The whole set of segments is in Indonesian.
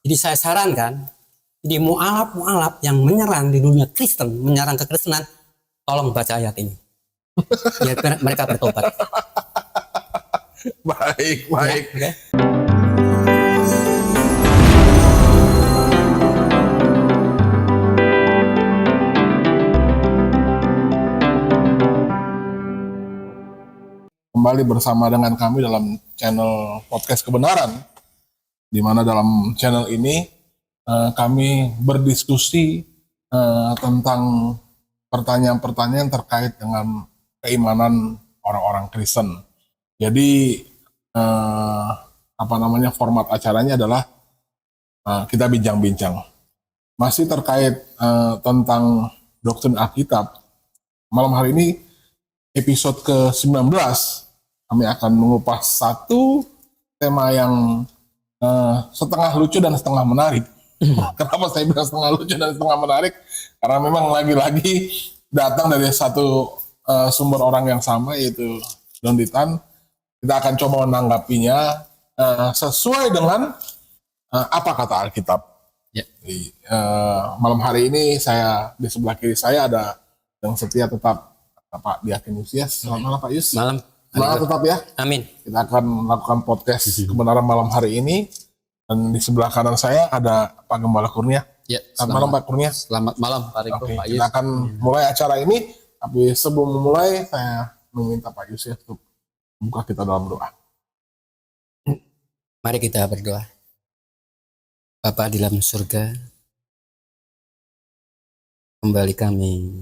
Jadi saya sarankan, jadi mualaf yang menyerang di dunia Kristen, menyerang kekristenan, tolong baca ayat ini. Biar mereka bertobat. Baik. Ya, okay. Kembali bersama dengan kami dalam channel podcast kebenaran, di mana dalam channel ini kami berdiskusi tentang pertanyaan-pertanyaan terkait dengan keimanan orang-orang Kristen. Jadi format acaranya adalah kita bincang-bincang. Masih terkait tentang doktrin Alkitab. Malam hari ini episode ke-19 kami akan mengupas satu tema yang setengah lucu dan setengah menarik. Kenapa saya bilang setengah lucu dan setengah menarik? Karena memang lagi-lagi datang dari satu sumber orang yang sama, yaitu Don Ditan. Kita akan coba menanggapinya sesuai dengan apa kata Alkitab. Ya. Jadi, malam hari ini saya di sebelah kiri saya ada yang setia tetap Pak Diakin Yusias. Selamat malam Pak Yus. Malam. Semangat tetap ya. Amin. Kita akan melakukan podcast kebenaran malam hari ini. Dan di sebelah kanan saya ada Pak Gembala Kurnia. Ya, Selamat malam Pak Kurnia. Selamat malam Pak Riko, Oke, Pak Yus. kita akan mulai acara ini. Tapi sebelum memulai, saya meminta Pak Yusias untuk membuka kita dalam doa. Mari kita berdoa. Bapa di dalam surga, kembali kami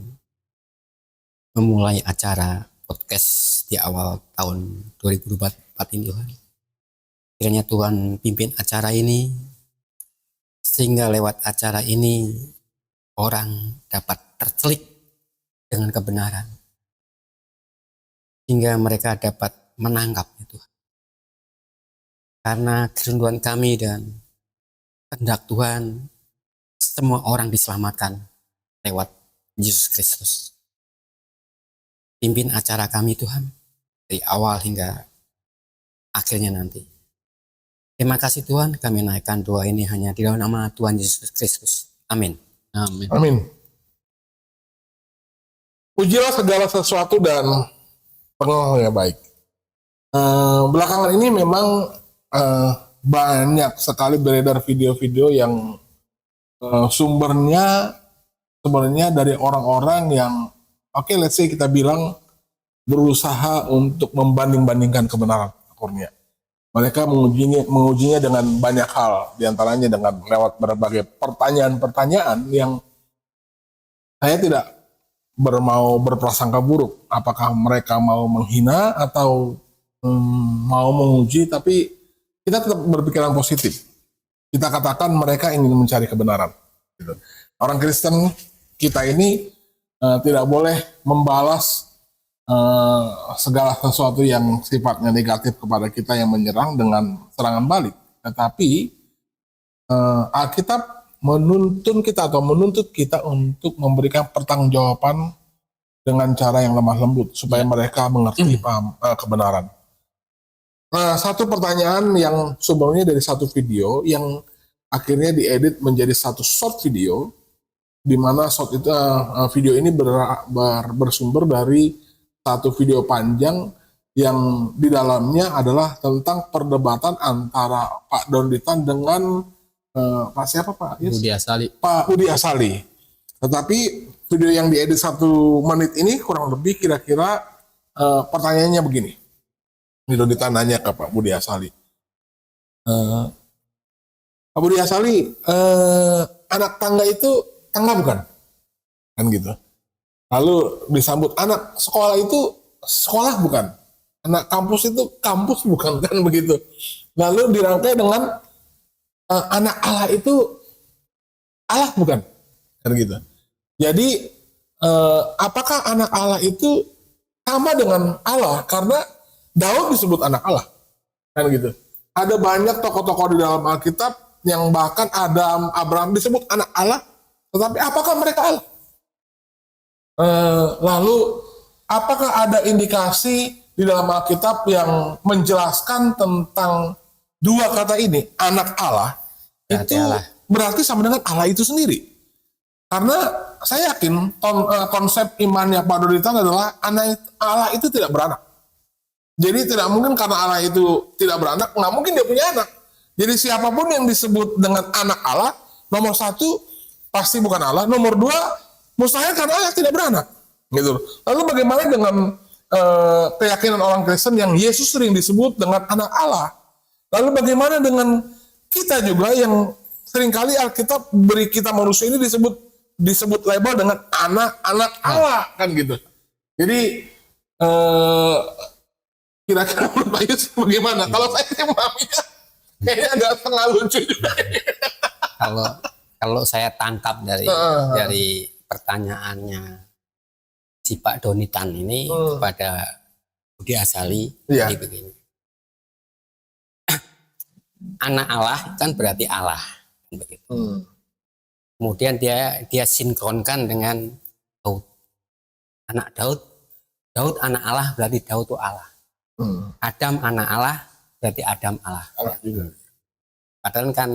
memulai acara podcast di awal tahun 2024 ini, Tuhan. Kiranya Tuhan pimpin acara ini, sehingga lewat acara ini orang dapat tercelik dengan kebenaran, sehingga mereka dapat menangkapnya, Tuhan. Karena kerinduan kami dan kehendak Tuhan, semua orang diselamatkan lewat Yesus Kristus. Pimpin acara kami Tuhan, dari awal hingga akhirnya nanti. Terima kasih Tuhan, kami naikkan doa ini hanya di dalam nama Tuhan Yesus Kristus. Amin. Amin. Amin. Pujilah segala sesuatu dan pengelola baik. Belakangan ini memang banyak sekali beredar video-video yang sumbernya sebenarnya dari orang-orang yang let's say kita bilang berusaha untuk membanding-bandingkan kebenaran Kurnia. Mereka mengujinya dengan banyak hal, diantaranya dengan lewat berbagai pertanyaan-pertanyaan yang saya tidak mau berprasangka buruk. Apakah mereka mau menghina atau mau menguji, tapi kita tetap berpikiran positif. Kita katakan mereka ingin mencari kebenaran. Gitu. Orang Kristen kita ini tidak boleh membalas segala sesuatu yang sifatnya negatif kepada kita yang menyerang dengan serangan balik. Tetapi Alkitab menuntut kita untuk memberikan pertanggungjawaban dengan cara yang lemah lembut supaya mereka mengerti paham kebenaran. Nah, satu pertanyaan yang sumbernya dari satu video yang akhirnya diedit menjadi satu short video, di mana video ini bersumber dari satu video panjang yang di dalamnya adalah tentang perdebatan antara Pak Don Ditan dengan Pak siapa Pak? Budi Asali. Pak Budi Asali. Tetapi video yang diedit 1 menit ini kurang lebih kira-kira pertanyaannya begini. Ini Don Ditan nanya ke Pak Budi Asali. Pak Budi Asali, anak tangga itu tangga bukan? Kan gitu. Lalu disambut, anak sekolah itu sekolah bukan? Anak kampus itu kampus bukan? Kan begitu. Lalu dirangkai dengan anak Allah itu Allah bukan? Kan gitu. Jadi apakah anak Allah itu sama dengan Allah? Karena Daud disebut anak Allah. Kan gitu. Ada banyak tokoh-tokoh di dalam Alkitab yang bahkan Adam, Abraham disebut anak Allah. Tetapi apakah mereka Allah? Lalu apakah ada indikasi di dalam Alkitab yang menjelaskan tentang dua kata ini, anak Allah, itu berarti sama dengan Allah itu sendiri. Karena saya yakin konsep imannya Pak Donitan adalah Allah itu tidak beranak. Jadi tidak mungkin karena Allah itu tidak beranak, nggak mungkin dia punya anak. Jadi siapapun yang disebut dengan anak Allah, nomor satu pasti bukan Allah, nomor dua mustahil karena Allah tidak beranak. Gitu. Lalu bagaimana dengan keyakinan orang Kristen yang Yesus sering disebut dengan anak Allah? Lalu bagaimana dengan kita juga yang seringkali Alkitab beri kita manusia ini disebut label dengan anak-anak Allah kan gitu. Jadi kira-kira menurut Pak Yus bagaimana? Kalau saya sih memahaminya kayaknya agak setengah lucu juga. Kalau saya tangkap dari pertanyaannya si Pak Donitan ini kepada Budi Azali, jadi begini. Anak Allah kan berarti Allah, begitu. Kemudian dia sinkronkan dengan Daud, anak Daud anak Allah berarti Daud itu Allah. Adam anak Allah berarti Adam Allah. Padahal kan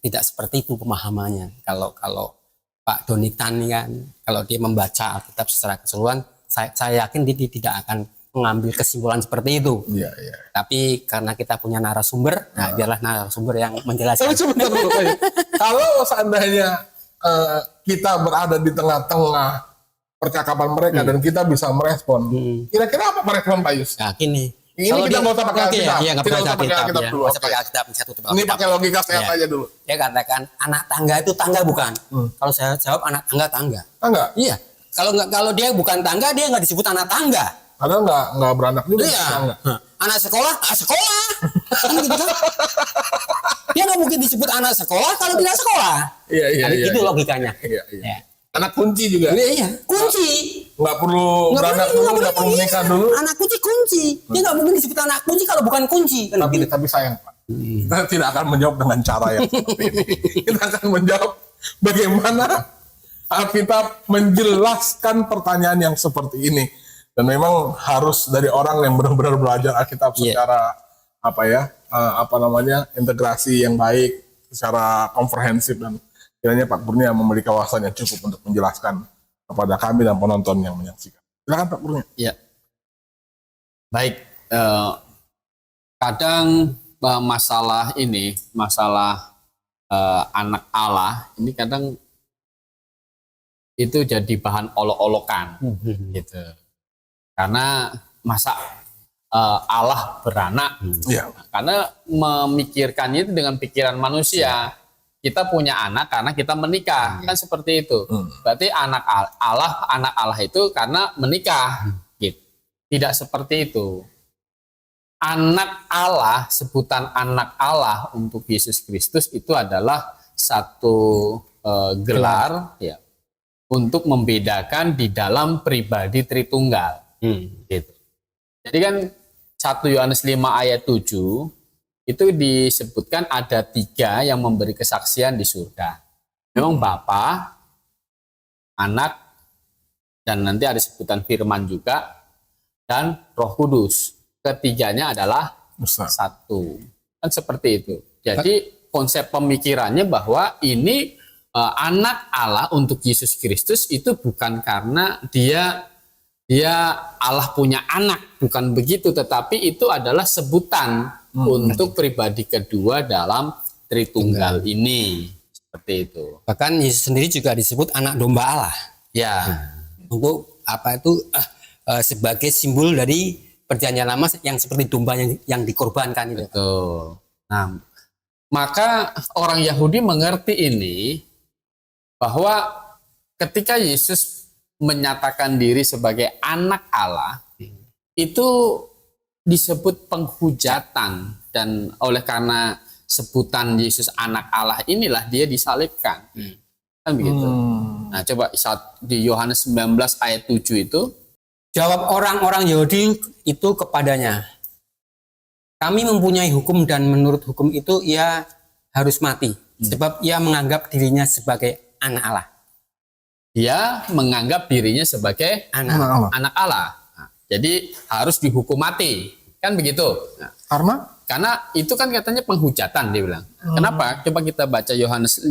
tidak seperti itu pemahamannya. Kalau Pak Donitan kan, kalau dia membaca Alkitab secara keseluruhan, saya yakin dia tidak akan mengambil kesimpulan seperti itu. Iya. Tapi karena kita punya narasumber, biarlah narasumber yang menjelaskan. Tapi sebentar dulu, Pak Yus. Kalau seandainya kita berada di tengah-tengah percakapan mereka dan kita bisa merespon, kira-kira apa merespon Pak Yus? Nah, gini. Ini kita nggak usah pakai Alkitab. Iya, Kita usah pakai Alkitab dulu. Nggak usah pakai Alkitab, Ini pakai logika sehat aja dulu. Dia katakan anak tangga itu tangga bukan? Kalau saya jawab anak tangga tangga. Tangga? Iya. Kalau dia bukan tangga, dia nggak disebut anak tangga. Padahal nggak beranak juga. Iya. Anak sekolah, sekolah. Kan gitu kan? Dia nggak mungkin disebut anak sekolah kalau tidak sekolah. Iya. Itu logikanya. Iya. Anak kunci juga. Iya, kunci. Nggak perlu beranak dulu, nggak perlu menikah dulu. Anak kunci. Dia nggak mungkin disebut anak kunci kalau bukan kunci. Kan tapi sayang Pak, kita tidak akan menjawab dengan cara yang seperti ini. Kita akan menjawab bagaimana Alkitab menjelaskan pertanyaan yang seperti ini. Dan memang harus dari orang yang benar-benar belajar Alkitab secara integrasi yang baik, secara komprehensif, dan kiranya Pak Kurnia memiliki wawasan yang cukup untuk menjelaskan kepada kami dan penonton yang menyaksikan. Silakan Pak Kurnia. Iya. Baik. Kadang masalah anak Allah ini kadang itu jadi bahan olok-olokan, gitu. Karena masa Allah beranak, karena memikirkannya itu dengan pikiran manusia. Kita punya anak karena kita menikah, kan seperti itu. Berarti anak Allah itu karena menikah, gitu. Tidak seperti itu. Anak Allah, sebutan anak Allah untuk Yesus Kristus itu adalah satu gelar, ya, untuk membedakan di dalam pribadi Tritunggal. Gitu. Jadi kan 1 Yohanes 5 ayat 7 itu disebutkan ada 3 yang memberi kesaksian di surga. Memang Bapa, Anak, dan nanti ada sebutan Firman juga, dan Roh Kudus. Ketiganya adalah satu. Kan seperti itu. Jadi konsep pemikirannya bahwa ini anak Allah untuk Yesus Kristus itu bukan karena dia Allah punya anak, bukan begitu, tetapi itu adalah sebutan untuk pribadi kedua dalam Tritunggal ini, seperti itu. Bahkan Yesus sendiri juga disebut anak domba Allah. Ya. Untuk apa itu sebagai simbol dari perjanjian lama yang seperti domba yang dikorbankan itu. Betul. Nah, maka orang Yahudi mengerti ini bahwa ketika Yesus menyatakan diri sebagai anak Allah, itu disebut penghujatan, dan oleh karena sebutan Yesus anak Allah inilah dia disalibkan. Kan begitu. Nah, coba di Yohanes 19 ayat 7 itu, jawab orang-orang Yahudi itu kepadanya, kami mempunyai hukum dan menurut hukum itu ia harus mati, sebab ia menganggap dirinya sebagai anak Allah. Dia menganggap dirinya sebagai anak Allah. Nah, jadi harus dihukum mati, kan begitu. Nah, Karena itu kan katanya penghujatan dia bilang. Kenapa? Coba kita baca Yohanes 5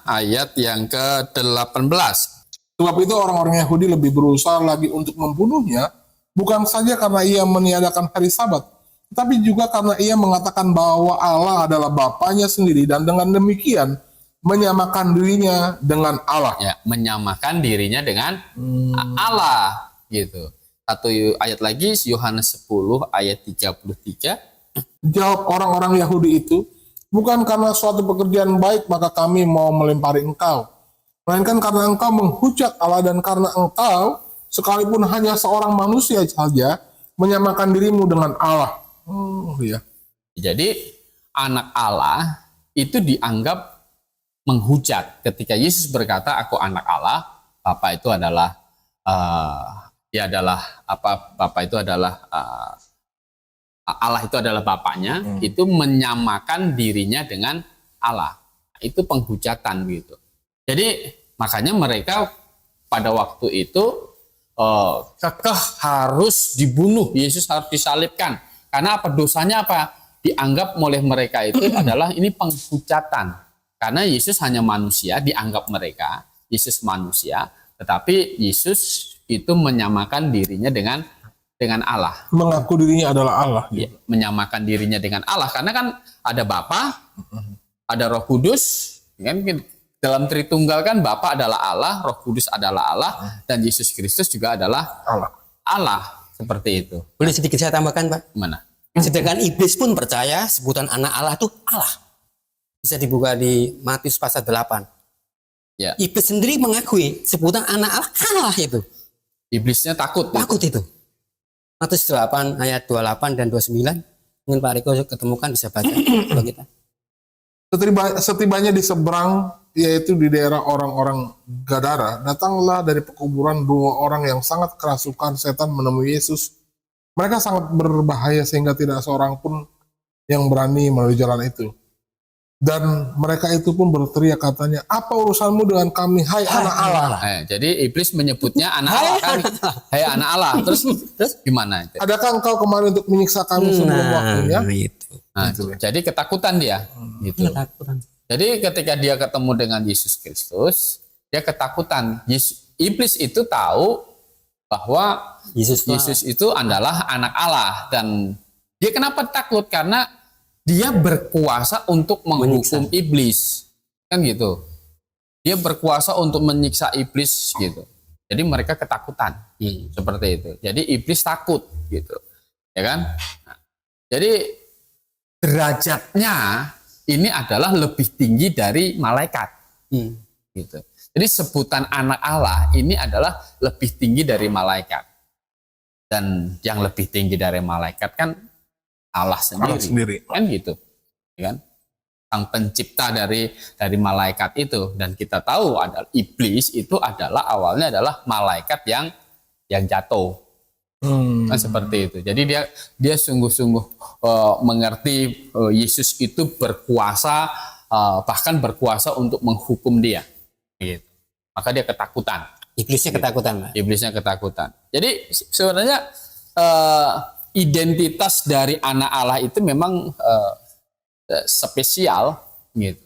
ayat yang ke-18. Sebab itu orang-orang Yahudi lebih berusaha lagi untuk membunuhnya, bukan saja karena ia meniadakan hari Sabat, tapi juga karena ia mengatakan bahwa Allah adalah Bapanya sendiri dan dengan demikian menyamakan dirinya dengan Allah. Ya, menyamakan dirinya dengan Allah gitu. Satu ayat lagi Yohanes 10 ayat 33. Jawab orang-orang Yahudi itu, bukan karena suatu pekerjaan baik maka kami mau melempari engkau, melainkan karena engkau menghujat Allah dan karena engkau sekalipun hanya seorang manusia saja menyamakan dirimu dengan Allah. Iya. Jadi anak Allah itu dianggap menghujat ketika Yesus berkata aku anak Allah, Bapa itu adalah Bapa itu adalah Allah itu adalah Bapaknya, itu menyamakan dirinya dengan Allah. Itu penghujatan gitu. Jadi makanya mereka pada waktu itu kekeh harus dibunuh, Yesus harus disalibkan. Karena apa? Dosanya apa? Dianggap oleh mereka itu adalah ini penghujatan. Karena Yesus hanya manusia, dianggap mereka Yesus manusia, tetapi Yesus itu menyamakan dirinya dengan Allah. Mengaku dirinya adalah Allah. Ya, menyamakan dirinya dengan Allah karena kan ada Bapa, ada Roh Kudus, kan dalam Tritunggal kan Bapa adalah Allah, Roh Kudus adalah Allah, dan Yesus Kristus juga adalah Allah. Seperti itu. Boleh sedikit saya tambahkan, Pak? Gimana? Sedangkan iblis pun percaya sebutan anak Allah itu Allah. Bisa dibuka di Matius pasal 8. Ya. Iblis sendiri mengakui sebutan anak Allah itu. Iblisnya takut. Takut itu. Matius 8 ayat 28 dan 29. Mungkin Pak Riko ketemukan bisa baca kalau kita. Setibanya di seberang, yaitu di daerah orang-orang Gadara, datanglah dari pekuburan 2 orang yang sangat kerasukan setan menemui Yesus. Mereka sangat berbahaya sehingga tidak seorang pun yang berani melalui jalan itu. Dan mereka itu pun berteriak katanya, apa urusanmu dengan kami, hai anak Allah? Jadi iblis menyebutnya anak Allah kan, hai anak Allah. Terus gimana itu? Adakah engkau kemarin untuk menyiksa kami sebelum waktunya? Jadi ketakutan dia. Gitu. Ketakutan. Jadi ketika dia ketemu dengan Yesus Kristus, dia ketakutan. Iblis itu tahu bahwa Yesus itu adalah anak Allah. Dan dia kenapa takut? Karena dia berkuasa untuk menghukum iblis, kan gitu. Dia berkuasa untuk menyiksa iblis gitu. Jadi mereka ketakutan, seperti itu. Jadi iblis takut gitu, ya kan? Nah, jadi derajatnya ini adalah lebih tinggi dari malaikat, gitu. Jadi sebutan anak Allah ini adalah lebih tinggi dari malaikat. Dan yang lebih tinggi dari malaikat kan Allah sendiri. Kan gitu, ya kan? Sang pencipta dari malaikat itu, dan kita tahu adalah iblis itu adalah awalnya adalah malaikat yang jatuh, kan seperti itu. Jadi dia sungguh-sungguh mengerti Yesus itu berkuasa, bahkan berkuasa untuk menghukum dia, gitu. Maka dia ketakutan. Iblisnya ketakutan, Pak. Iblisnya ketakutan. Jadi sebenarnya identitas dari anak Allah itu memang spesial gitu.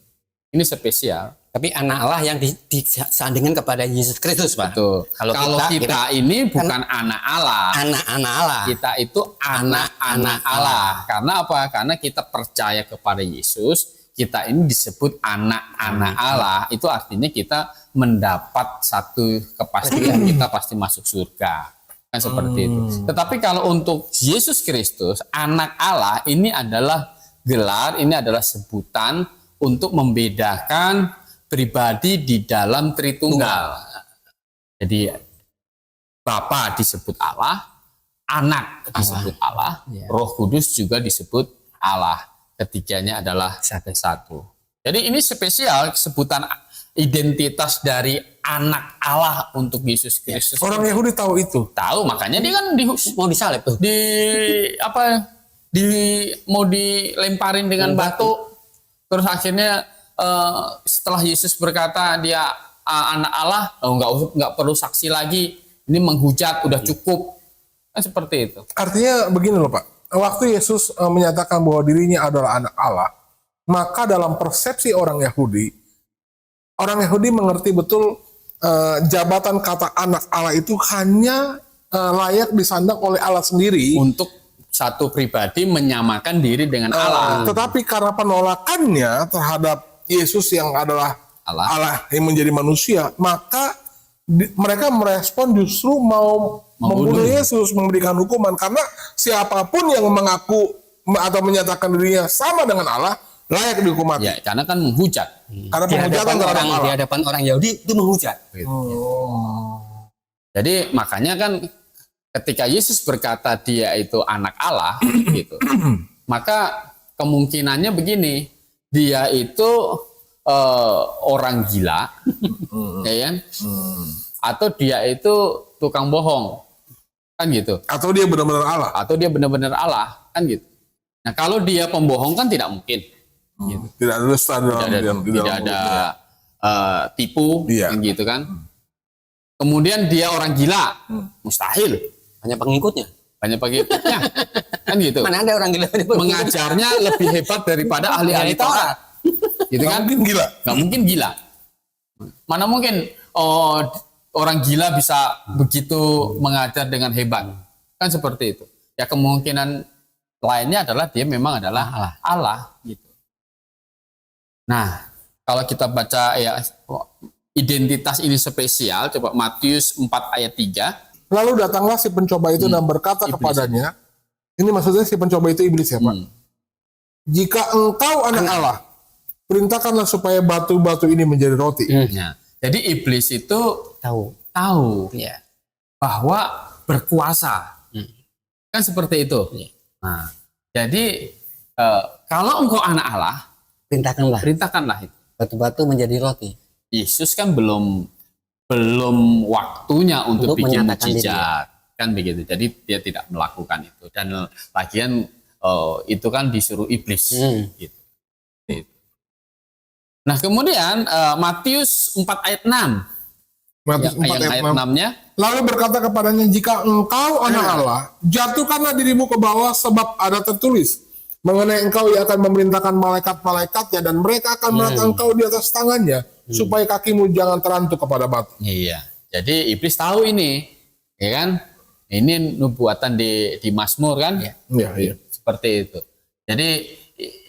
Ini spesial. Tapi anak Allah yang disandingkan kepada Yesus Kristus, Pak. Betul. Kalau kita ini bukan anak Allah. Anak-anak Allah. Kita itu anak-anak Allah. Karena apa? Karena kita percaya kepada Yesus. Kita ini disebut anak-anak Allah. Itu artinya kita mendapat satu kepastian kita pasti masuk surga. Kan seperti itu. Tetapi kalau untuk Yesus Kristus, anak Allah ini adalah gelar, ini adalah sebutan untuk membedakan pribadi di dalam Tritunggal. Jadi Bapa disebut Allah, Anak disebut Allah, Roh Kudus juga disebut Allah. Ketiganya adalah satu. Jadi ini spesial sebutan identitas dari anak Allah untuk Yesus Kristus. Orang Yahudi tahu itu. Tahu, makanya dia kan mau disalib tuh. Mau dilemparin dengan batu. Terus akhirnya setelah Yesus berkata dia anak Allah, nggak perlu saksi lagi. Ini menghujat, udah cukup. Kan seperti itu. Artinya begini loh Pak. waktu Yesus menyatakan bahwa dirinya adalah anak Allah, maka dalam persepsi orang Yahudi mengerti betul jabatan kata anak Allah itu hanya layak disandang oleh Allah sendiri. Untuk satu pribadi menyamakan diri dengan Allah. Tetapi karena penolakannya terhadap Yesus yang adalah Allah yang menjadi manusia, maka mereka merespon justru mau membunuh Yesus, memberikan hukuman, karena siapapun yang mengaku atau menyatakan dirinya sama dengan Allah layak dihukum mati. Ya, karena kan menghujat. Karena penghujatan terhadap Allah. Di hadapan orang Yahudi itu menghujat. Jadi makanya kan ketika Yesus berkata dia itu anak Allah gitu, maka kemungkinannya begini, dia itu orang gila, ya kan? Atau dia itu tukang bohong, kan gitu. Atau dia benar-benar Allah. Atau dia benar-benar Allah, kan gitu. Nah kalau dia pembohong kan tidak mungkin. Gitu. Tidak ada dusta Tidak ada tipu, Iya. kan gitu kan. Kemudian dia orang gila, mustahil. Hanya pengikutnya. Banyak pengikutnya, kan gitu. Mana ada orang gila? Mengajarnya lebih hebat daripada ahli-ahli Taurat. Gitu kan? Mungkin gila. Nggak mungkin gila. Mana mungkin orang gila bisa begitu mengajar dengan hebat. Kan seperti itu. Ya kemungkinan lainnya adalah dia memang adalah Allah gitu. Nah, kalau kita baca ya identitas ini spesial, coba Matius 4 ayat 3. Lalu datanglah si pencoba itu dan berkata kepadanya, ini maksudnya si pencoba itu iblis ya Pak. Jika engkau anak Allah, perintahkanlah supaya batu-batu ini menjadi roti. Ya. Jadi iblis itu tahu Ya. bahwa berkuasa. Kan seperti itu. Nah, jadi kalau engkau anak Allah, perintahkanlah itu. Batu-batu menjadi roti. Yesus kan belum waktunya untuk bikin menyatakan mujizat, kan begitu. Jadi dia tidak melakukan itu. Dan lagian itu kan disuruh iblis. Gitu. Nah kemudian Matius 4 ayat 6. Matius 4 yang ayat 6-nya. Lalu berkata kepadanya, jika engkau anak Allah, jatuhkanlah dirimu ke bawah, sebab ada tertulis mengenai engkau yang akan memerintahkan malaikat-malaikatnya, dan mereka akan meletakkan engkau di atas tangannya, supaya kakimu jangan terantuk kepada batu. Iya. Jadi iblis tahu ini, ya kan? Ini nubuatan di Mazmur kan? Iya. Seperti itu. Jadi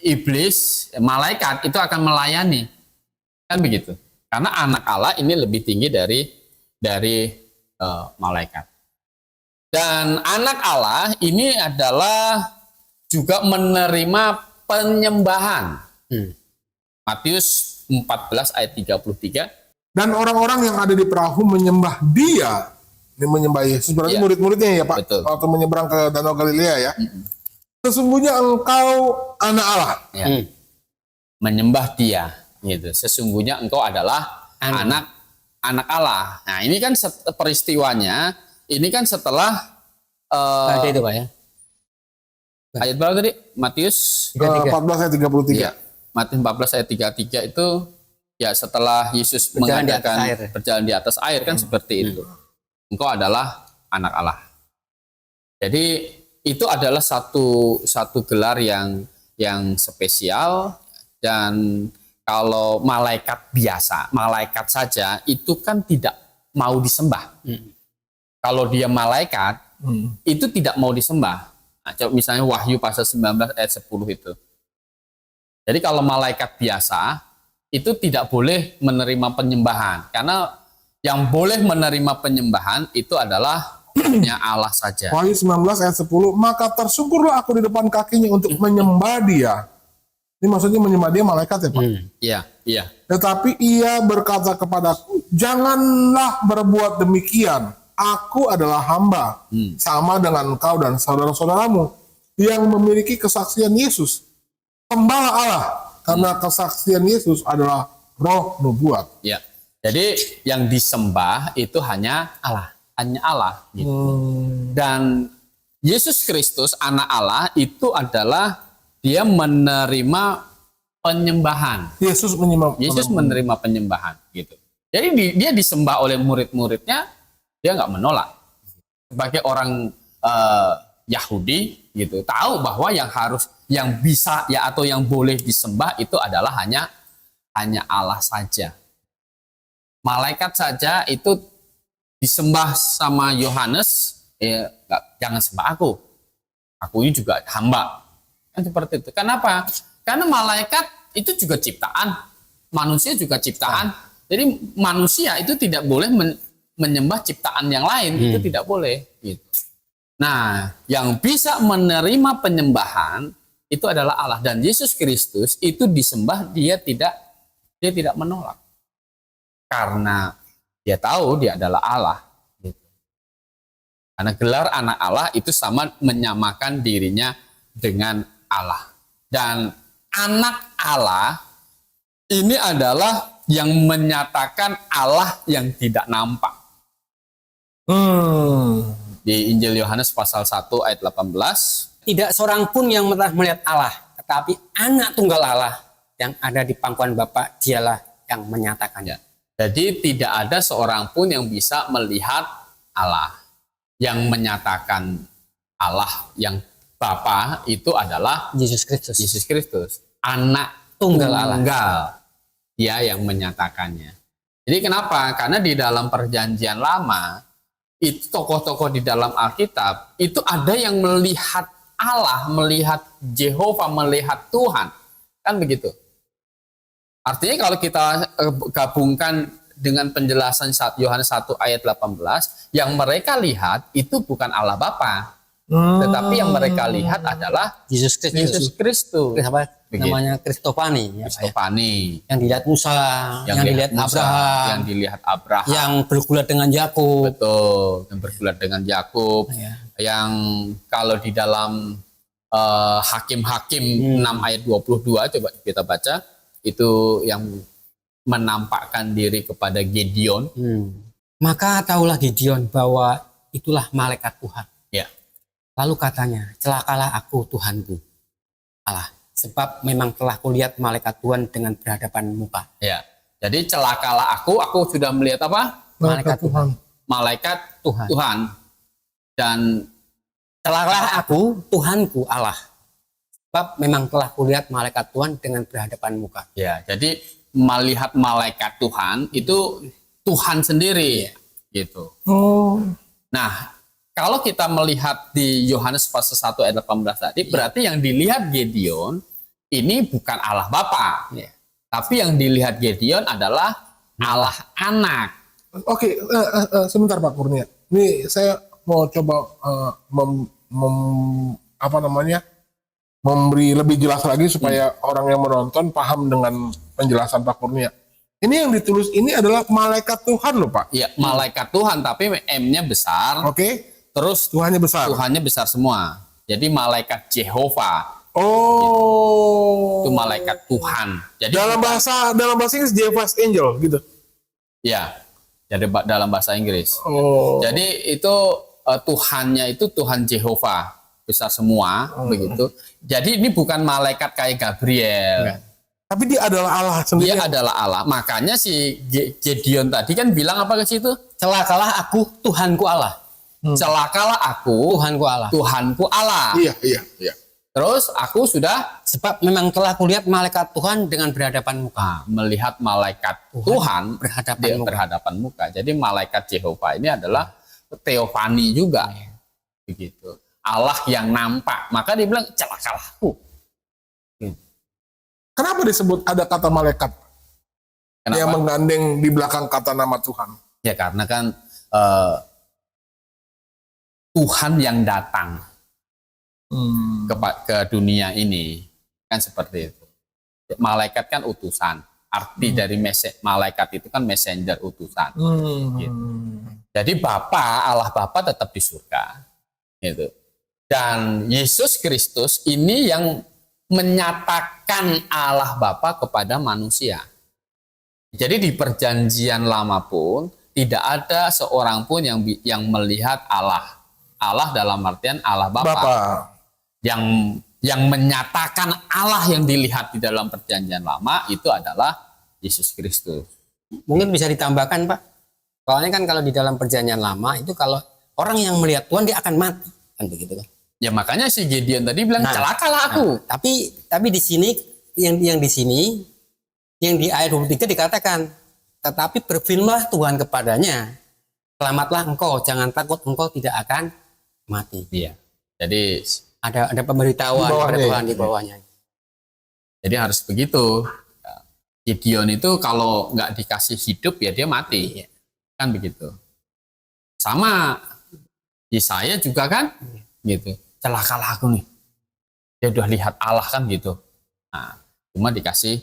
iblis, malaikat itu akan melayani, kan begitu? Karena anak Allah ini lebih tinggi dari malaikat. Dan anak Allah ini adalah juga menerima penyembahan. Matius 14 ayat 33. Dan orang-orang yang ada di perahu menyembah dia. Ini menyembah Yesus, berarti murid-muridnya ya Pak. Betul. Waktu menyeberang ke Danau Galilea ya. Sesungguhnya engkau anak Allah. Ya. Menyembah dia. Gitu. Sesungguhnya engkau adalah anak Allah. Nah ini kan peristiwanya, ini kan setelah Baca itu Pak ya. ayat berapa tadi? Matius 14 ayat 33. Iya. Matius 14 ayat 33 itu ya setelah Yesus mengadakan berjalan di atas air kan seperti itu. Engkau adalah anak Allah. Jadi itu adalah satu gelar yang spesial. Dan kalau malaikat biasa, malaikat saja itu kan tidak mau disembah. Kalau dia malaikat itu tidak mau disembah. Nah, misalnya Wahyu pasal 19 ayat 10 itu. Jadi kalau malaikat biasa itu tidak boleh menerima penyembahan, karena yang boleh menerima penyembahan itu adalah hanya Allah saja. Wahyu 19 ayat 10, maka tersungkurlah aku di depan kakinya untuk menyembah dia. Ini maksudnya menyembah dia malaikat ya Pak? Iya. Tetapi ia berkata kepadaku, janganlah berbuat demikian. Aku adalah hamba, sama dengan engkau dan saudara-saudaramu yang memiliki kesaksian Yesus. Sembahlah Allah, karena kesaksian Yesus adalah roh nubuat. Ya. Jadi yang disembah itu hanya Allah gitu. Dan Yesus Kristus anak Allah itu adalah dia menerima penyembahan. Yesus menerima penyembahan gitu. Jadi dia disembah oleh murid-muridnya, dia nggak menolak. Sebagai orang Yahudi gitu. Tahu bahwa yang bisa ya atau yang boleh disembah itu adalah hanya Allah saja. Malaikat saja itu disembah sama Yohanes, jangan sembah aku. Aku ini juga hamba. Kan seperti itu. Kenapa? Karena malaikat itu juga ciptaan, manusia juga ciptaan. Jadi manusia itu tidak boleh menyembah ciptaan yang lain, itu tidak boleh. Gitu. Nah, yang bisa menerima penyembahan itu adalah Allah, dan Yesus Kristus itu disembah, dia tidak menolak karena dia tahu dia adalah Allah. Gitu. Karena gelar anak Allah itu sama menyamakan dirinya dengan Allah, dan anak Allah ini adalah yang menyatakan Allah yang tidak nampak. Di Injil Yohanes pasal 1 ayat 18. Tidak seorang pun yang pernah melihat Allah, tetapi anak tunggal Allah yang ada di pangkuan Bapa, dialah yang menyatakannya. Jadi tidak ada seorang pun yang bisa melihat Allah. Yang menyatakan Allah yang Bapa itu adalah Yesus Kristus. Yesus Kristus, anak tunggal Allah. Dia yang menyatakannya. Jadi kenapa? Karena di dalam perjanjian lama, itu tokoh-tokoh di dalam Alkitab, itu ada yang melihat Allah, melihat Jehovah, melihat Tuhan. Kan begitu. Artinya kalau kita gabungkan dengan penjelasan Yohanes 1 ayat 18, yang mereka lihat itu bukan Allah Bapa, tetapi yang mereka lihat adalah Yesus Kristus. Apa namanya? Kristofani. Kristofani. Yang dilihat Musa, yang dilihat Abraham, yang dilihat Abraham, yang bergulat dengan Yakub. Betul, yang bergulat dengan Yakub. Yang kalau di dalam Hakim-Hakim 6 ayat 22, coba kita baca, itu yang menampakkan diri kepada Gideon. Maka tahulah Gideon bahwa itulah malaikat Tuhan. Ya. Lalu katanya, celakalah aku Tuhanku Allah, sebab memang telah kulihat malaikat Tuhan dengan berhadapan muka. Ya. Jadi celakalah aku sudah melihat apa? Malaikat Tuhan. Malaikat Tuhan. Dan celakalah aku Tuhanku Allah, sebab memang telah kulihat malaikat Tuhan dengan berhadapan muka. Ya, jadi melihat malaikat Tuhan itu Tuhan sendiri, gitu. Nah, kalau kita melihat di Yohanes pasal 1 ayat 18 tadi, berarti yang dilihat Gideon ini bukan Allah Bapa, tapi yang dilihat Gideon memberikan Allah Anak. Oke, sebentar Pak Kurnia. Ini saya mau coba memberi lebih jelas lagi supaya orang yang menonton paham dengan penjelasan Pak Kurnia. Ini yang ditulis ini adalah malaikat Tuhan loh Pak. Iya, malaikat Tuhan, tapi M-nya besar. Oke. Terus Tuhannya besar. Tuhannya besar semua. Jadi malaikat Jehovah. Oh. Itu malaikat Tuhan. Jadi dalam bahasa Inggris Jehovah's Angel gitu. Ya. Jadi dalam bahasa Inggris. Oh. Jadi itu Tuhannya itu Tuhan Jehovah, besar semua, begitu. Jadi ini bukan malaikat kayak Gabriel. Enggak. Tapi dia adalah Allah sendiri. Dia adalah Allah. Makanya si Gideon tadi kan bilang apa ke situ? Celakalah aku Tuhanku Allah. Celakalah aku Tuhanku Allah. Iya. Terus aku sudah, sebab memang telah kulihat malaikat Tuhan dengan berhadapan muka. Melihat malaikat Tuhan berhadapan muka. Jadi malaikat Jehovah ini adalah teofani juga. Begitu. Allah yang nampak. Maka dia bilang celakalah aku. Kenapa disebut ada kata malaikat? Kenapa? Yang menggandeng di belakang kata nama Tuhan. Ya karena kan Tuhan yang datang ke dunia ini kan seperti itu. Malaikat kan utusan. Arti dari malaikat itu kan messenger, utusan. Gitu. Jadi Allah Bapa tetap di surga. Gitu. Dan Yesus Kristus ini yang menyatakan Allah Bapa kepada manusia. Jadi di perjanjian lama pun tidak ada seorang pun yang melihat Allah. Allah dalam artian Allah Bapa. Yang menyatakan Allah yang dilihat di dalam perjanjian lama itu adalah Yesus Kristus. Mungkin bisa ditambahkan Pak. Soalnya kan kalau di dalam perjanjian lama itu kalau orang yang melihat Tuhan dia akan mati. Kan begitu kan. Ya makanya si Gideon tadi bilang Nah, celakalah aku. Tapi di sini yang di sini yang di ayat 23 dikatakan, tetapi berfirmanlah Tuhan kepadanya, selamatlah engkau, jangan takut, engkau tidak akan mati. Iya. Jadi Ada pemberitahuan Di bawahnya, kepada Tuhan ya. di bawahnya. jadi harus begitu. Gideon itu kalau nggak dikasih hidup ya dia mati. Iya. Kan begitu. Sama Yesaya juga kan gitu. Celakalah aku nih. Dia udah lihat Allah kan gitu. Nah, cuma dikasih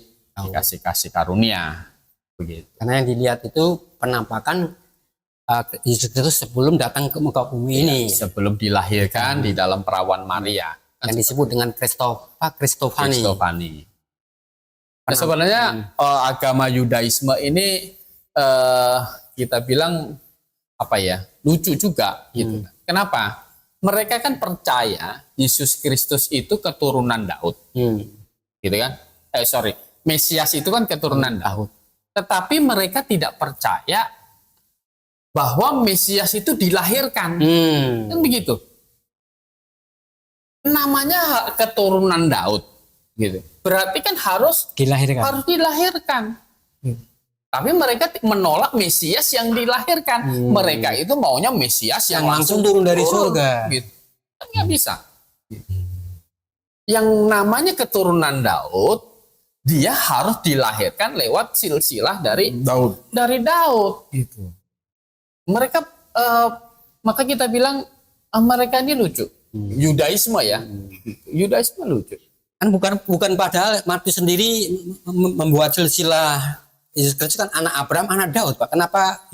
karunia begitu. Karena yang dilihat itu penampakan Yesus Kristus sebelum datang ke muka bumi ini, Sebelum dilahirkan di dalam perawan Maria kan yang disebut dengan Kristofani. Kristofani. Nah, sebenarnya agama Yudaisme ini kita bilang apa ya, lucu juga gitu. Kenapa? Mereka kan percaya Yesus Kristus itu keturunan Daud, gitu kan? Mesias itu kan keturunan Daud. Tetapi mereka tidak percaya bahwa Mesias itu dilahirkan, kan begitu? Namanya keturunan Daud, gitu. Berarti kan harus dilahirkan. Tapi mereka menolak Mesias yang dilahirkan. Mereka itu maunya Mesias yang langsung turun dari surga. Gitu. Kan nggak bisa. Yang namanya keturunan Daud, dia harus dilahirkan lewat silsilah dari Daud. Gitu. Mereka, maka kita bilang mereka ini lucu. Yudaisme ya. Yudaisme lucu. Kan bukan padahal Matius sendiri membuat silsilah Yesus Kristus kan anak Abraham, anak Daud, Pak. Kenapa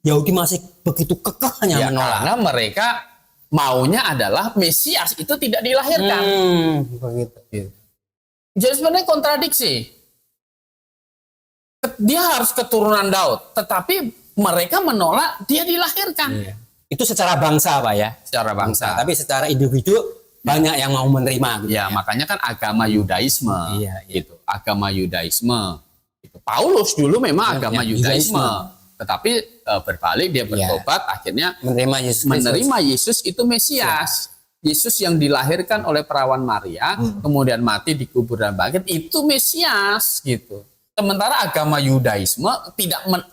Yahudi masih begitu kekehnya menolak? Karena mereka maunya adalah Mesias itu tidak dilahirkan. Begitu. Jadi sebenarnya kontradiksi. Dia harus keturunan Daud, tetapi mereka menolak dia dilahirkan. Itu secara bangsa, Pak ya. Secara bangsa. Tapi secara individu banyak yang mau menerima. Gitu, ya, makanya kan agama Yudaisme. Gitu. Agama Yudaisme. Paulus dulu memang agama Yudaisme, tetapi berbalik dia bertobat, akhirnya menerima Yesus itu Mesias. Yesus yang dilahirkan oleh perawan Maria, kemudian mati dikubur dan bangkit, itu Mesias gitu. Sementara agama Yudaisme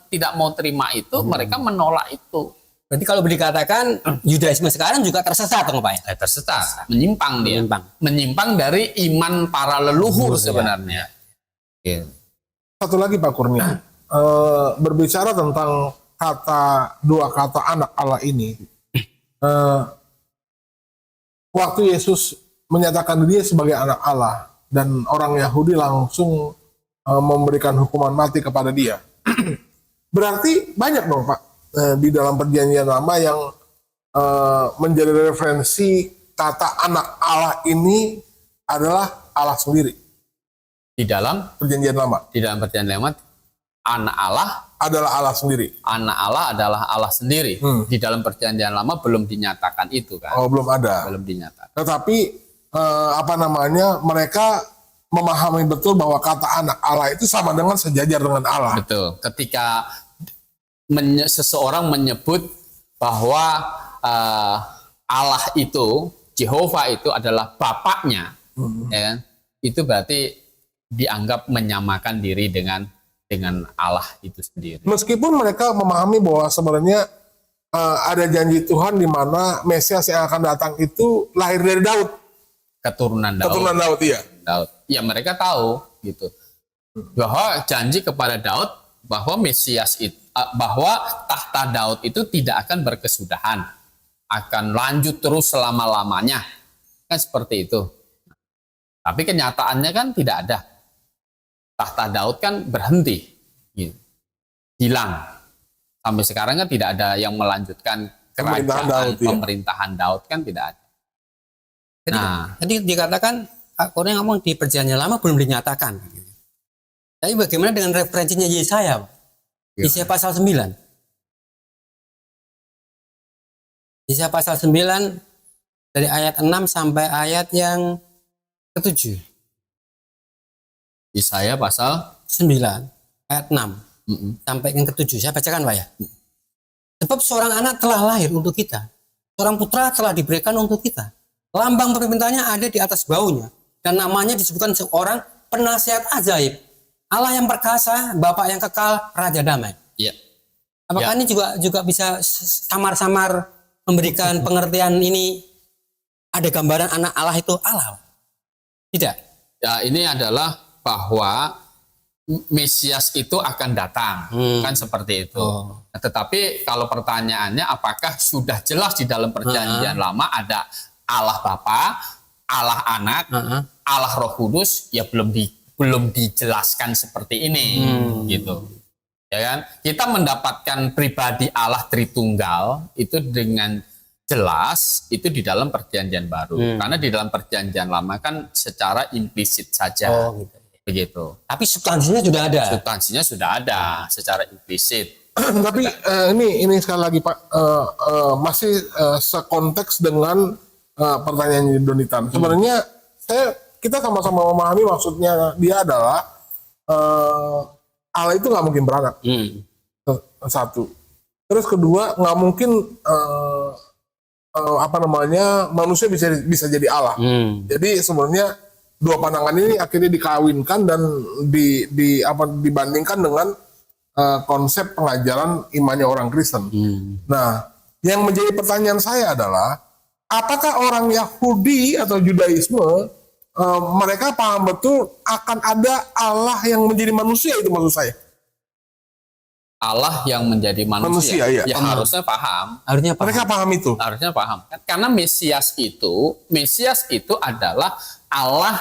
tidak mau terima itu, mereka menolak itu. Berarti kalau dikatakan Yudaisme sekarang juga tersesat, Pak ya? Tersesat, menyimpang dari iman para leluhur sebenarnya. Gitu. Satu lagi Pak Kurnia, berbicara tentang dua kata anak Allah ini, waktu Yesus menyatakan dia sebagai anak Allah dan orang Yahudi langsung memberikan hukuman mati kepada dia, berarti banyak dong Pak di dalam Perjanjian Lama yang menjadi referensi kata anak Allah ini adalah Allah sendiri. Di dalam Perjanjian Lama. Di dalam Perjanjian Lama, anak Allah adalah Allah sendiri. Anak Allah adalah Allah sendiri. Di dalam Perjanjian Lama belum dinyatakan itu kan. Oh, belum ada. Belum dinyatakan. Tetapi mereka memahami betul bahwa kata anak Allah itu sama dengan sejajar dengan Allah. Betul. Ketika seseorang menyebut bahwa Allah itu, Jehovah itu adalah bapaknya, ya kan? Itu berarti dianggap menyamakan diri dengan Allah itu sendiri. Meskipun mereka memahami bahwa sebenarnya ada janji Tuhan di mana Mesias yang akan datang itu lahir dari Daud. Keturunan Daud. Keturunan Daud, iya. Daud. Ya mereka tahu gitu. Bahwa janji kepada Daud bahwa Mesias itu, bahwa tahta Daud itu tidak akan berkesudahan, akan lanjut terus selama-lamanya. Kan seperti itu. Tapi kenyataannya kan tidak ada. Tahta Daud kan berhenti, gitu. Hilang. Sampai sekarang kan tidak ada yang melanjutkan kerajaan pemerintahan Daud kan tidak ada. Jadi dikatakan orang yang ngomong di Perjanjian Lama belum dinyatakan. Tapi bagaimana dengan referensinya Yesaya? Yesaya pasal 9. Yesaya pasal 9 dari ayat 6 sampai ayat yang ke-7. Yesaya pasal 9 ayat 6 sampai yang ke-7. Saya bacakan Pak ya. Sebab seorang anak telah lahir untuk kita, seorang putra telah diberikan untuk kita, Lambang pemerintahnya ada di atas bahunya dan namanya disebutkan seorang penasihat ajaib, Allah yang perkasa, Bapa yang kekal, Raja damai. Iya. Apakah ini juga bisa samar-samar memberikan pengertian ini ada gambaran anak Allah itu Allah? Tidak. Ya, ini adalah bahwa Mesias itu akan datang, kan seperti itu. Nah, tetapi kalau pertanyaannya apakah sudah jelas di dalam perjanjian lama ada Allah Bapa, Allah Anak, Allah Roh Kudus, ya belum dijelaskan seperti ini, gitu. Ya kan? Kita mendapatkan pribadi Allah Tritunggal itu dengan jelas itu di dalam perjanjian baru. Karena di dalam perjanjian lama kan secara implisit saja. Gitu. Begitu. Tapi substansinya sudah ada. Substansinya sudah ada secara implisit. Tapi ini sekali lagi Pak, masih sekonteks dengan pertanyaan Donitan. Sebenarnya kita sama-sama memahami maksudnya dia adalah Allah itu nggak mungkin beranak. Satu. Terus kedua, nggak mungkin manusia bisa jadi Allah. Jadi sebenarnya dua pandangan ini akhirnya dikawinkan dan dibandingkan dengan konsep pengajaran imannya orang Kristen. Nah, yang menjadi pertanyaan saya adalah apakah orang Yahudi atau Judaisme mereka paham betul akan ada Allah yang menjadi manusia, itu maksud saya. Allah yang menjadi manusia, iya. Ya harusnya paham. Harusnya paham. Mereka paham itu. Harusnya paham. Karena Mesias itu adalah Allah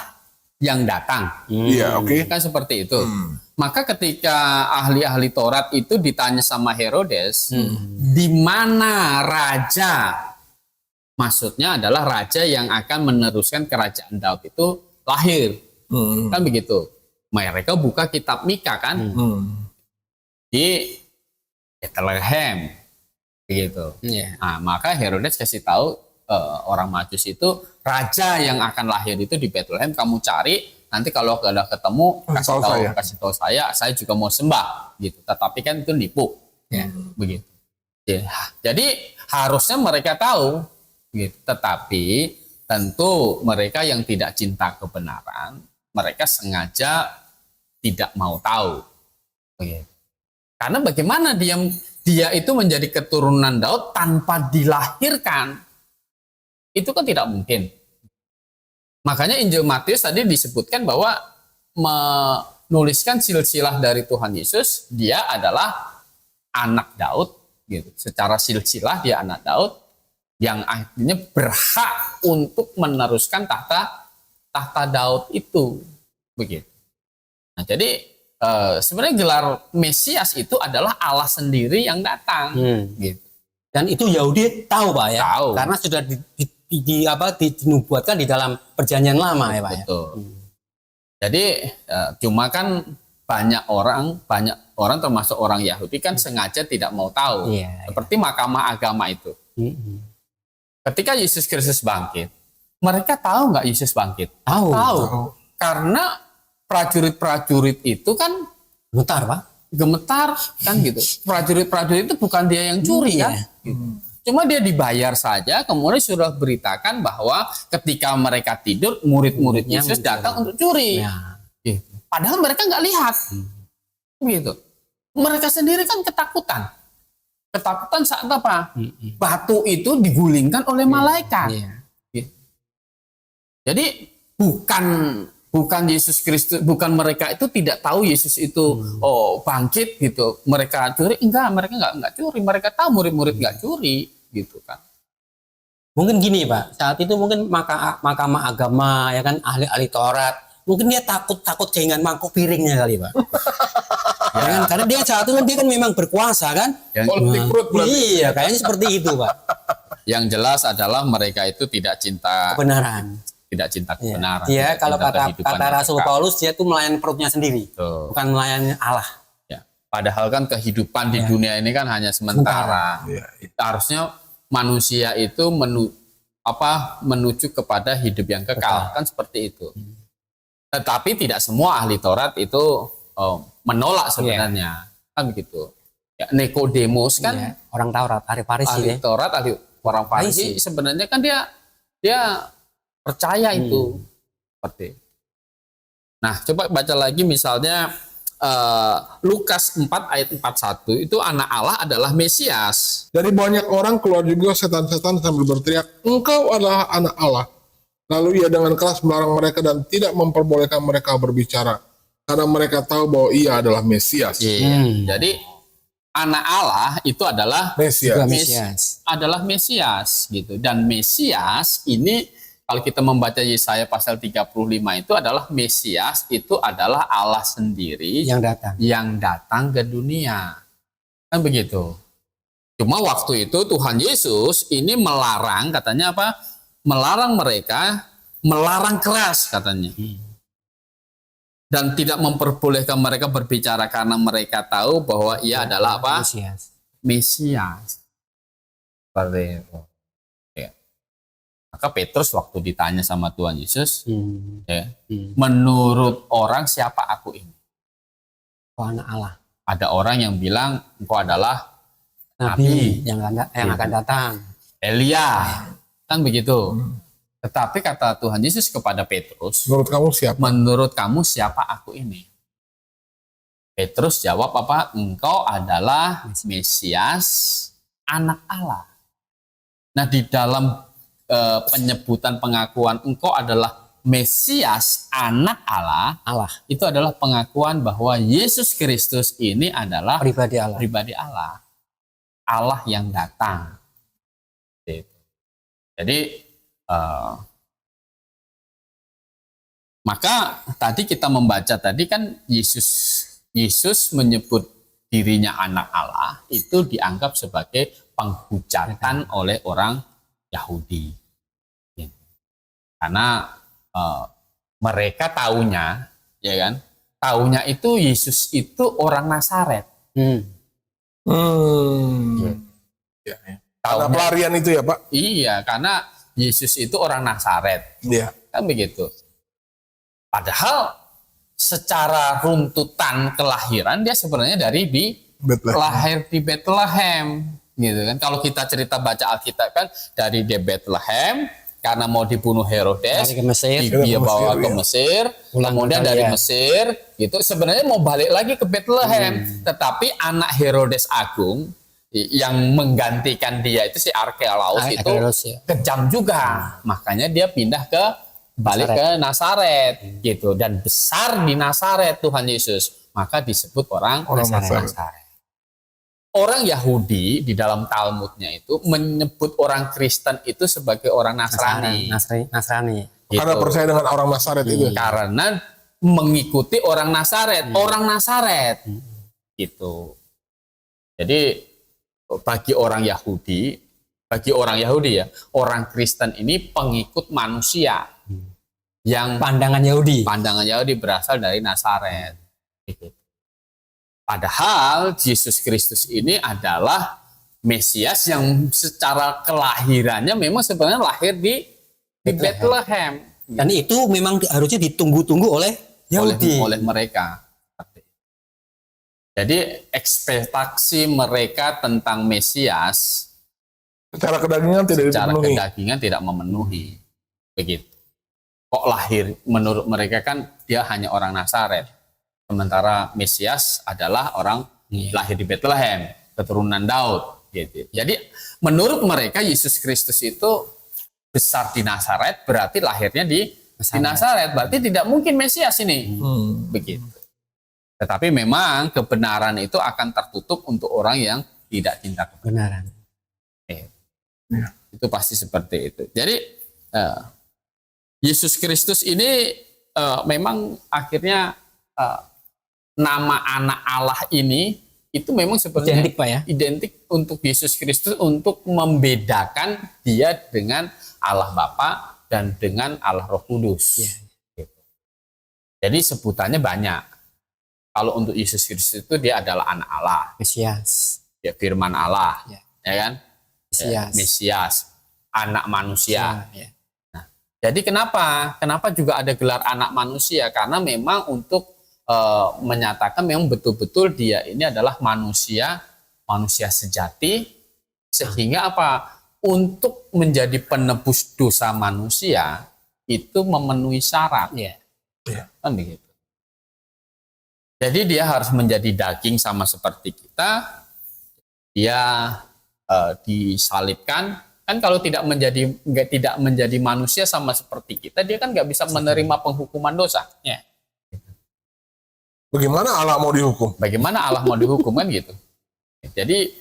yang datang. Iya, oke. Kan seperti itu. Maka ketika ahli-ahli Taurat itu ditanya sama Herodes, di mana raja? Maksudnya adalah raja yang akan meneruskan kerajaan Daud itu lahir. Kan begitu. Mereka buka kitab Mika kan? Di Bethlehem. Begitu. Nah, maka Herodes kasih tahu orang Majus itu raja yang akan lahir itu di Bethlehem, kamu cari, nanti kalau udah ketemu kasih tahu saya juga mau sembah gitu. Tetapi kan itu nipu. Begitu. Jadi harusnya mereka tahu gitu. Tetapi tentu mereka yang tidak cinta kebenaran, mereka sengaja tidak mau tahu. Begitu. Karena bagaimana dia itu menjadi keturunan Daud tanpa dilahirkan? Itu kan tidak mungkin. Makanya Injil Matius tadi disebutkan bahwa menuliskan silsilah dari Tuhan Yesus, dia adalah anak Daud, gitu. Secara silsilah dia anak Daud yang akhirnya berhak untuk meneruskan tahta Daud itu, begitu. Nah, jadi sebenarnya gelar Mesias itu adalah Allah sendiri yang datang, gitu. Dan itu Yahudi tahu Pak ya, tahu. Karena sudah dinubuatkan di dalam perjanjian lama ya Pak. Betul. Jadi cuma kan banyak orang termasuk orang Yahudi kan sengaja tidak mau tahu, seperti mahkamah agama itu. Ketika Yesus Kristus bangkit, mereka tahu nggak Yesus bangkit? Tahu. Karena prajurit-prajurit itu kan gemetar kan gitu. Prajurit-prajurit itu bukan dia yang curi kan. Gitu. Cuma dia dibayar saja, kemudian sudah beritakan bahwa ketika mereka tidur, murid-murid Yesus datang untuk curi. Gitu. Padahal mereka nggak lihat. Gitu. Mereka sendiri kan ketakutan. Ketakutan saat apa? Batu itu digulingkan oleh malaikat. Gitu. Jadi bukan Yesus Kristus, bukan mereka itu tidak tahu Yesus itu bangkit gitu. Mereka curi, mereka enggak curi. Mereka tahu murid-murid enggak curi gitu kan. Mungkin gini Pak, saat itu mungkin mahkamah agama ya kan, ahli-ahli Taurat, mungkin dia takut dengan mangkuk piringnya kali Pak. Ya kan? Karena dia saat itu dia kan memang berkuasa kan. Politik perut berarti. Iya, kayaknya seperti itu Pak. Yang jelas adalah mereka itu tidak cinta kebenaran. Tidak cinta kebenaran. Dia kalau kata Rasul Paulus, dia itu melayani perutnya sendiri, bukan melayani Allah. Ya. Padahal kan kehidupan di dunia ini kan hanya sementara. Harusnya manusia itu menuju kepada hidup yang kekal, kan seperti itu. Tetapi tidak semua ahli Taurat itu menolak sebenarnya, kan begitu. Ya, Nikodemus kan orang Taurat, ahli Farisi. Ahli Taurat, ahli orang Farisi sebenarnya kan dia percaya itu. Seperti. Nah, coba baca lagi misalnya Lukas 4 ayat 41 itu anak Allah adalah Mesias. Dari banyak orang keluar juga setan-setan sambil berteriak, "Engkau adalah anak Allah." Lalu ia dengan keras melarang mereka dan tidak memperbolehkan mereka berbicara, karena mereka tahu bahwa ia adalah Mesias. Jadi anak Allah itu adalah Mesias. adalah Mesias gitu. Dan Mesias ini kalau kita membaca Yesaya pasal 35 itu adalah Mesias itu adalah Allah sendiri yang datang ke dunia. Kan begitu. Cuma waktu itu Tuhan Yesus ini melarang, katanya apa? Melarang mereka, melarang keras katanya. Dan tidak memperbolehkan mereka berbicara karena mereka tahu bahwa ia adalah apa? Mesias. Seperti itu. Ya. Maka Petrus waktu ditanya sama Tuhan Yesus, ya, menurut orang siapa aku ini? Kau anak Allah. Ada orang yang bilang engkau adalah Nabi yang akan datang. Elia. Kan begitu. Tetapi kata Tuhan Yesus kepada Petrus, Menurut kamu siapa? menurut kamu siapa aku ini? Petrus jawab apa? Engkau adalah Mesias, anak Allah. Nah, di dalam penyebutan pengakuan engkau adalah Mesias, anak Allah, itu adalah pengakuan bahwa Yesus Kristus ini adalah Pribadi Allah. pribadi Allah. Allah yang datang. Jadi maka tadi kita membaca tadi kan Yesus menyebut dirinya anak Allah itu dianggap sebagai penghujatan oleh orang Yahudi. Karena mereka taunya, ya kan? Taunya itu Yesus itu orang Nazaret. Ya. Ada pelarian itu ya, Pak? Iya, karena Yesus itu orang Nazaret. Iya. Kan begitu. Padahal secara runtutan kelahiran dia sebenarnya dari lahir di Bethlehem, gitu kan. Kalau kita cerita baca Alkitab kan dari Bethlehem karena mau dibunuh Herodes, dia bawa ke Mesir, kemudian dari Mesir, gitu. Sebenarnya mau balik lagi ke Bethlehem, tetapi anak Herodes Agung yang menggantikan dia itu si Arkeolaus itu kejam juga, makanya dia pindah balik ke Nazaret gitu, dan besar di Nazaret Tuhan Yesus, maka disebut orang Nazaret. Orang Yahudi di dalam Talmudnya itu menyebut orang Kristen itu sebagai orang Nasrani. Nasrani. Gitu. Karena percaya dengan orang Nazaret itu. Karena mengikuti orang Nazaret, orang Nazaret gitu. Jadi bagi orang Yahudi ya, orang Kristen ini pengikut manusia yang pandangan Yahudi berasal dari Nazaret. Gitu. Padahal Yesus Kristus ini adalah Mesias yang secara kelahirannya memang sebenarnya lahir di Bethlehem. Dan itu memang harusnya ditunggu-tunggu oleh Yahudi. Oleh mereka. Jadi ekspektasi mereka tentang Mesias secara kedagingan tidak memenuhi. Begitu. Kok lahir menurut mereka kan dia hanya orang Nazaret. Sementara Mesias adalah orang lahir di Bethlehem, keturunan Daud. Gitu. Jadi menurut mereka Yesus Kristus itu besar di Nazaret, berarti lahirnya di Nazaret. Berarti tidak mungkin Mesias ini. Begitu. Tetapi memang kebenaran itu akan tertutup untuk orang yang tidak cinta kebenaran. Itu pasti seperti itu. Jadi Yesus Kristus ini memang akhirnya nama anak Allah ini itu memang sebenarnya identik, Pak, ya? Identik untuk Yesus Kristus untuk membedakan dia dengan Allah Bapa dan dengan Allah Roh Kudus. Gitu. Jadi sebutannya banyak. Kalau untuk Yesus Kristus itu dia adalah anak Allah, Mesias, ya firman Allah, ya kan? Mesias, anak manusia. Nah, jadi kenapa juga ada gelar anak manusia? Karena memang untuk menyatakan memang betul-betul dia ini adalah manusia sejati, sehingga apa? Untuk menjadi penebus dosa manusia, itu memenuhi syarat. Iya. Kan begitu. Jadi dia harus menjadi daging sama seperti kita. Dia disalibkan. Kan kalau tidak menjadi manusia sama seperti kita, dia kan nggak bisa menerima penghukuman dosa. Ya. Bagaimana Allah mau dihukum? Bagaimana Allah mau dihukum kan gitu. Jadi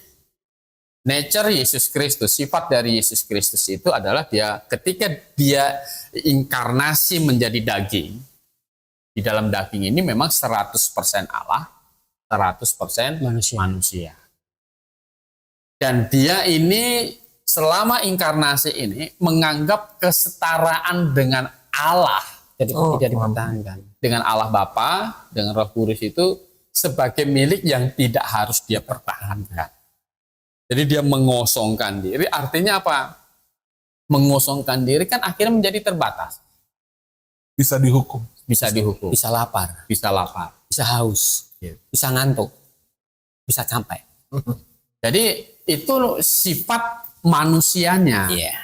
nature Yesus Kristus, sifat dari Yesus Kristus itu adalah dia ketika dia inkarnasi menjadi daging, di dalam daging ini memang 100% Allah, 100% manusia. Dan dia ini selama inkarnasi ini menganggap kesetaraan dengan Allah. Jadi tidak dipertahankan. Dengan Allah Bapa, dengan Roh Kudus itu sebagai milik yang tidak harus dia pertahankan. Jadi dia mengosongkan diri, artinya apa? Mengosongkan diri kan akhirnya menjadi terbatas. Bisa dihukum. Bisa dihukum. Bisa lapar. Bisa lapar. Bisa haus. Bisa ngantuk. Bisa capek. Jadi itu sifat manusianya. Iya.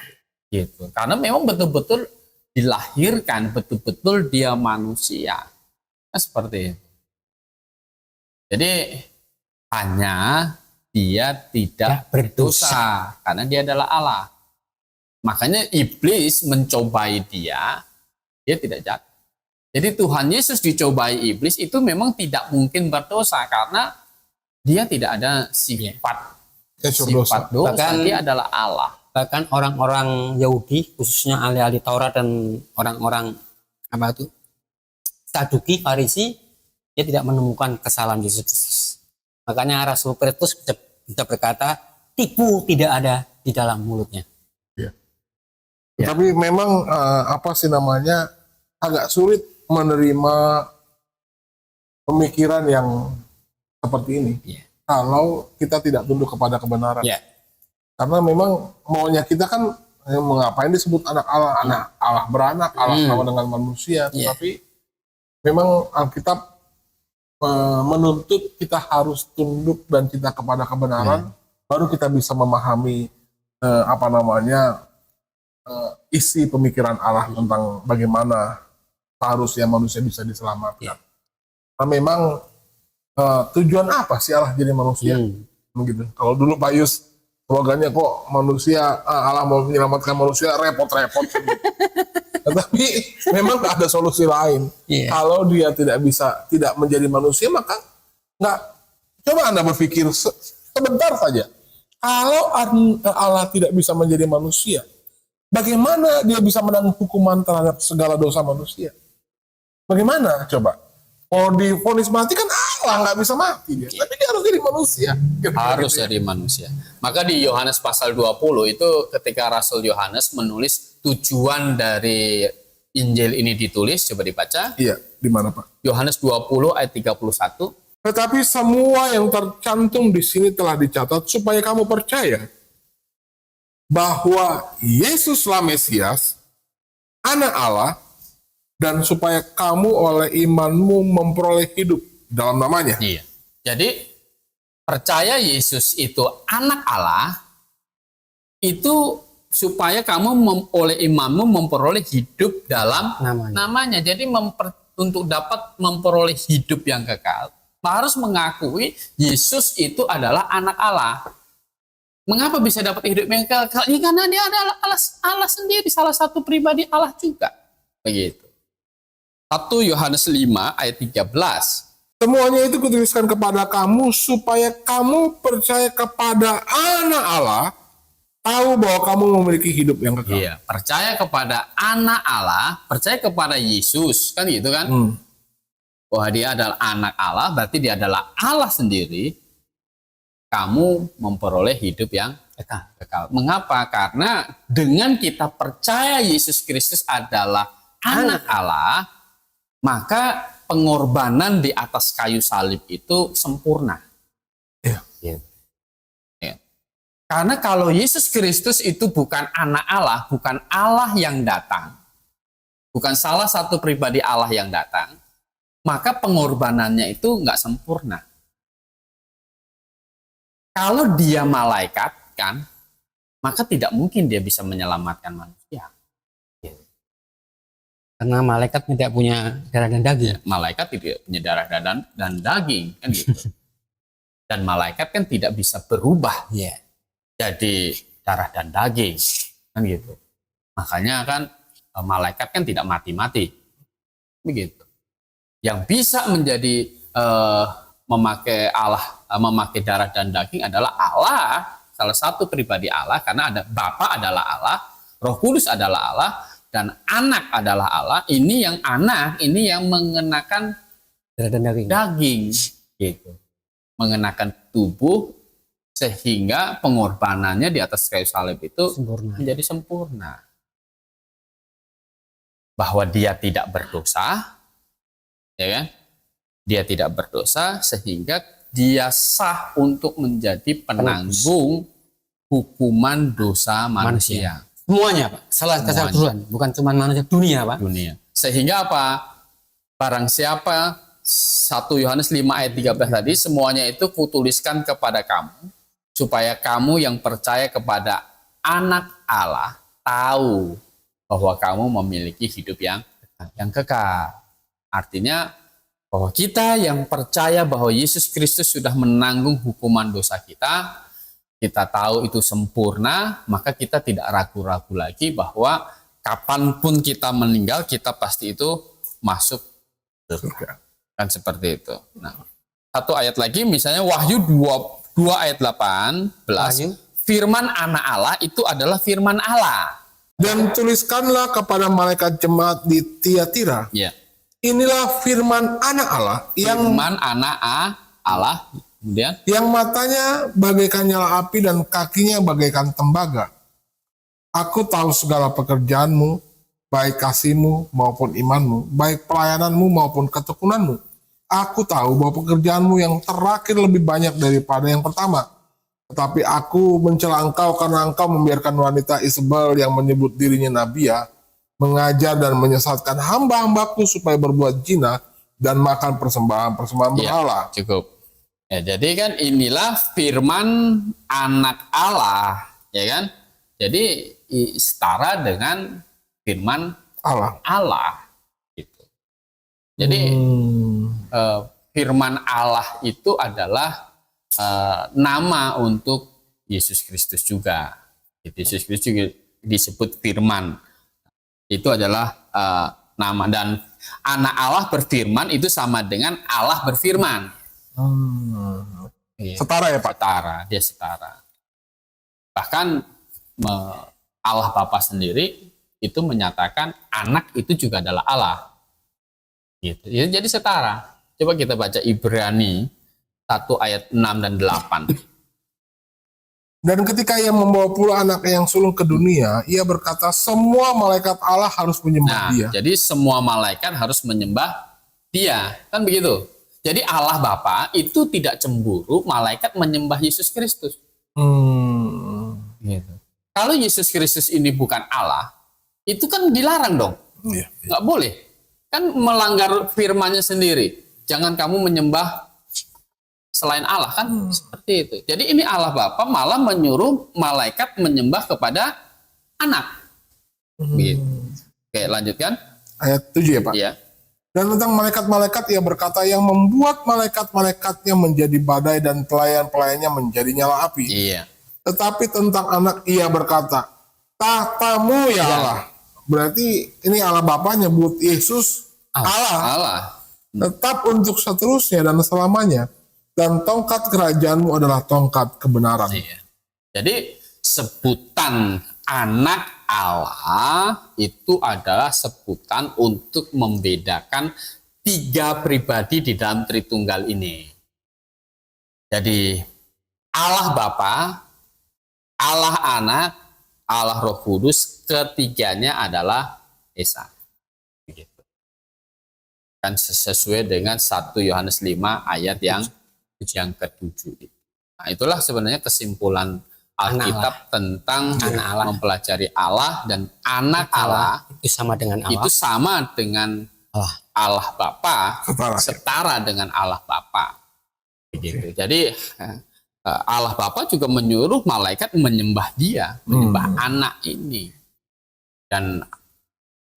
Gitu. Karena memang betul-betul dilahirkan, betul-betul dia manusia. Nah, seperti itu. Jadi hanya dia tidak berdosa karena dia adalah Allah. Makanya iblis mencobai dia tidak jatuh. Jadi Tuhan Yesus dicobai iblis itu memang tidak mungkin berdosa karena dia tidak ada sifat dosa. Bahkan dia adalah Allah. Bahkan orang-orang Yahudi, khususnya ahli-ahli Taurat dan orang-orang Saduki, Farisi, dia tidak menemukan kesalahan Yesus Kristus. Makanya Rasul Petrus bisa berkata, tipu tidak ada di dalam mulutnya. Ya. Tapi memang agak sulit menerima pemikiran yang seperti ini. Ya. Kalau kita tidak tunduk kepada kebenaran. Ya. Karena memang maunya kita kan mengapain disebut anak Allah, anak Allah beranak, Allah sama dengan manusia. Tapi memang Alkitab menuntut kita harus tunduk dan cinta kepada kebenaran, baru kita bisa memahami isi pemikiran Allah tentang bagaimana seharusnya manusia bisa diselamatkan. Nah, memang tujuan apa sih Allah jadi manusia? Begitu. Kalau dulu Pak Yus slogannya kok Allah mau menyelamatkan manusia repot-repot. Tetapi memang ada solusi lain. Kalau dia tidak menjadi manusia, maka coba Anda berpikir sebentar saja. Kalau Allah tidak bisa menjadi manusia, bagaimana dia bisa menanggung hukuman terhadap segala dosa manusia? Bagaimana coba? Kalau divonis mati kan Allah nggak bisa mati dia. Tapi dia harus jadi manusia. Harus jadi manusia. Maka di Yohanes pasal 20 itu ketika Rasul Yohanes menulis tujuan dari Injil ini ditulis, coba dibaca. Iya, di mana Pak? Yohanes 20 ayat 31. Tetapi semua yang tercantum di sini telah dicatat supaya kamu percaya bahwa Yesuslah Mesias, Anak Allah, dan supaya kamu oleh imanmu memperoleh hidup dalam namanya. Iya. Jadi percaya Yesus itu anak Allah itu supaya kamu oleh imanmu memperoleh hidup dalam namanya. Jadi untuk dapat memperoleh hidup yang kekal, harus mengakui Yesus itu adalah anak Allah. Mengapa bisa dapat hidup yang kekal? Ya, karena dia adalah Allah sendiri, salah satu pribadi Allah juga. Begitu. 1 Yohanes 5 ayat 13. Semuanya itu kutuliskan kepada kamu supaya kamu percaya kepada Anak Allah, tahu bahwa kamu memiliki hidup yang kekal. Iya, percaya kepada Anak Allah, percaya kepada Yesus, kan gitu kan? Bahwa dia adalah anak Allah, berarti dia adalah Allah sendiri. Kamu memperoleh hidup yang kekal. Mengapa? Karena dengan kita percaya Yesus Kristus adalah anak Allah, maka pengorbanan di atas kayu salib itu sempurna. Ya. Karena kalau Yesus Kristus itu bukan anak Allah, bukan Allah yang datang, bukan salah satu pribadi Allah yang datang, maka pengorbanannya itu nggak sempurna. Kalau dia malaikat, kan, maka tidak mungkin dia bisa menyelamatkan manusia. Karena malaikat tidak punya darah dan daging. Malaikat tidak punya darah dan daging kan gitu. Dan malaikat kan tidak bisa berubah Iya. jadi darah dan daging kan gitu. Makanya kan malaikat kan tidak mati-mati begitu. Yang bisa menjadi memakai memakai darah dan daging adalah Allah, salah satu pribadi Allah, karena ada Bapa adalah Allah, Roh Kudus adalah Allah, dan Anak adalah Allah. Ini yang anak, ini yang mengenakan Darah dan daging gitu, mengenakan tubuh, sehingga pengorbanannya di atas kayu salib itu sempurna. menjadi sempurna. Bahwa dia tidak berdosa, ya kan? Dia tidak berdosa sehingga dia sah untuk menjadi penanggung hukuman dosa manusia. Semuanya, Pak. Salah keseluruhan, bukan cuma manusia, dunia, Pak. Dunia. Sehingga apa? Barang siapa 1 Yohanes 5 ayat 13 tadi, semuanya itu kutuliskan kepada kamu supaya kamu yang percaya kepada Anak Allah tahu bahwa kamu memiliki hidup yang kekal. Artinya bahwa kita yang percaya bahwa Yesus Kristus sudah menanggung hukuman dosa kita tahu itu sempurna, maka kita tidak ragu-ragu lagi bahwa kapanpun kita meninggal, kita pasti itu masuk surga. Kan seperti itu. Nah, satu ayat lagi misalnya Wahyu 2 ayat 18, Wahyu. firman Anak Allah itu adalah firman Allah. Dan tuliskanlah kepada malaikat jemaat di Tiatira. Ya. Inilah firman Anak Allah Firman Anak Allah. Kemudian yang matanya bagaikan nyala api dan kakinya bagaikan tembaga. Aku tahu segala pekerjaanmu, baik kasihmu maupun imanmu, baik pelayananmu maupun ketekunanmu. Aku tahu bahwa pekerjaanmu yang terakhir lebih banyak daripada yang pertama. Tetapi aku mencela engkau karena engkau membiarkan wanita Isabel yang menyebut dirinya Nabiya mengajar dan menyesatkan hamba-hambaku supaya berbuat zina dan makan persembahan-persembahan berhala. Cukup. Ya, jadi kan inilah firman Anak Allah, ya kan? Jadi setara dengan firman Allah gitu. Jadi firman Allah itu adalah nama untuk Yesus Kristus juga. Yesus Kristus juga disebut firman. Itu adalah nama, dan Anak Allah berfirman itu sama dengan Allah berfirman. Setara ya Pak? Setara, dia setara. Bahkan Allah Bapa sendiri itu menyatakan anak itu juga adalah Allah. Gitu. Jadi setara. Coba kita baca Ibrani 1 ayat 6 dan 8. Dan ketika ia membawa pula anak yang sulung ke dunia, ia berkata semua malaikat Allah harus menyembah dia. Jadi semua malaikat harus menyembah dia. Kan begitu. Jadi Allah Bapa itu tidak cemburu malaikat menyembah Yesus Kristus. Gitu. Kalau Yesus Kristus ini bukan Allah, itu kan dilarang dong. Nggak boleh. Kan melanggar firman-Nya sendiri. Jangan kamu menyembah selain Allah, kan seperti itu. Jadi ini Allah Bapa malah menyuruh malaikat menyembah kepada anak. Gitu. Oke, lanjutkan. Ayat 7 ya Pak? Iya. Dan tentang malaikat-malaikat ia berkata yang membuat malaikat-malaikatnya menjadi badai dan pelayan-pelayannya menjadi nyala api. Iya. Tetapi tentang anak ia berkata, tahtamu ya Allah. Berarti ini Allah Bapa nyebut Yesus Allah. Tetap untuk seterusnya dan selamanya. Dan tongkat kerajaanmu adalah tongkat kebenaran. Iya. Jadi sebutan anak Allah itu adalah sebutan untuk membedakan 3 pribadi di dalam Tritunggal ini. Jadi Allah Bapa, Allah Anak, Allah Roh Kudus, ketiganya adalah Esa. Begitu. Kan sesuai dengan 1 Yohanes 5 ayat yang ke-7. Nah, itulah sebenarnya kesimpulan Alkitab tentang mempelajari Allah dan anak Allah itu sama dengan Allah. Itu sama dengan Allah Bapa, setara dengan Allah Bapa. Begitu. Jadi Allah Bapa juga menyuruh malaikat menyembah dia, menyembah anak ini. Dan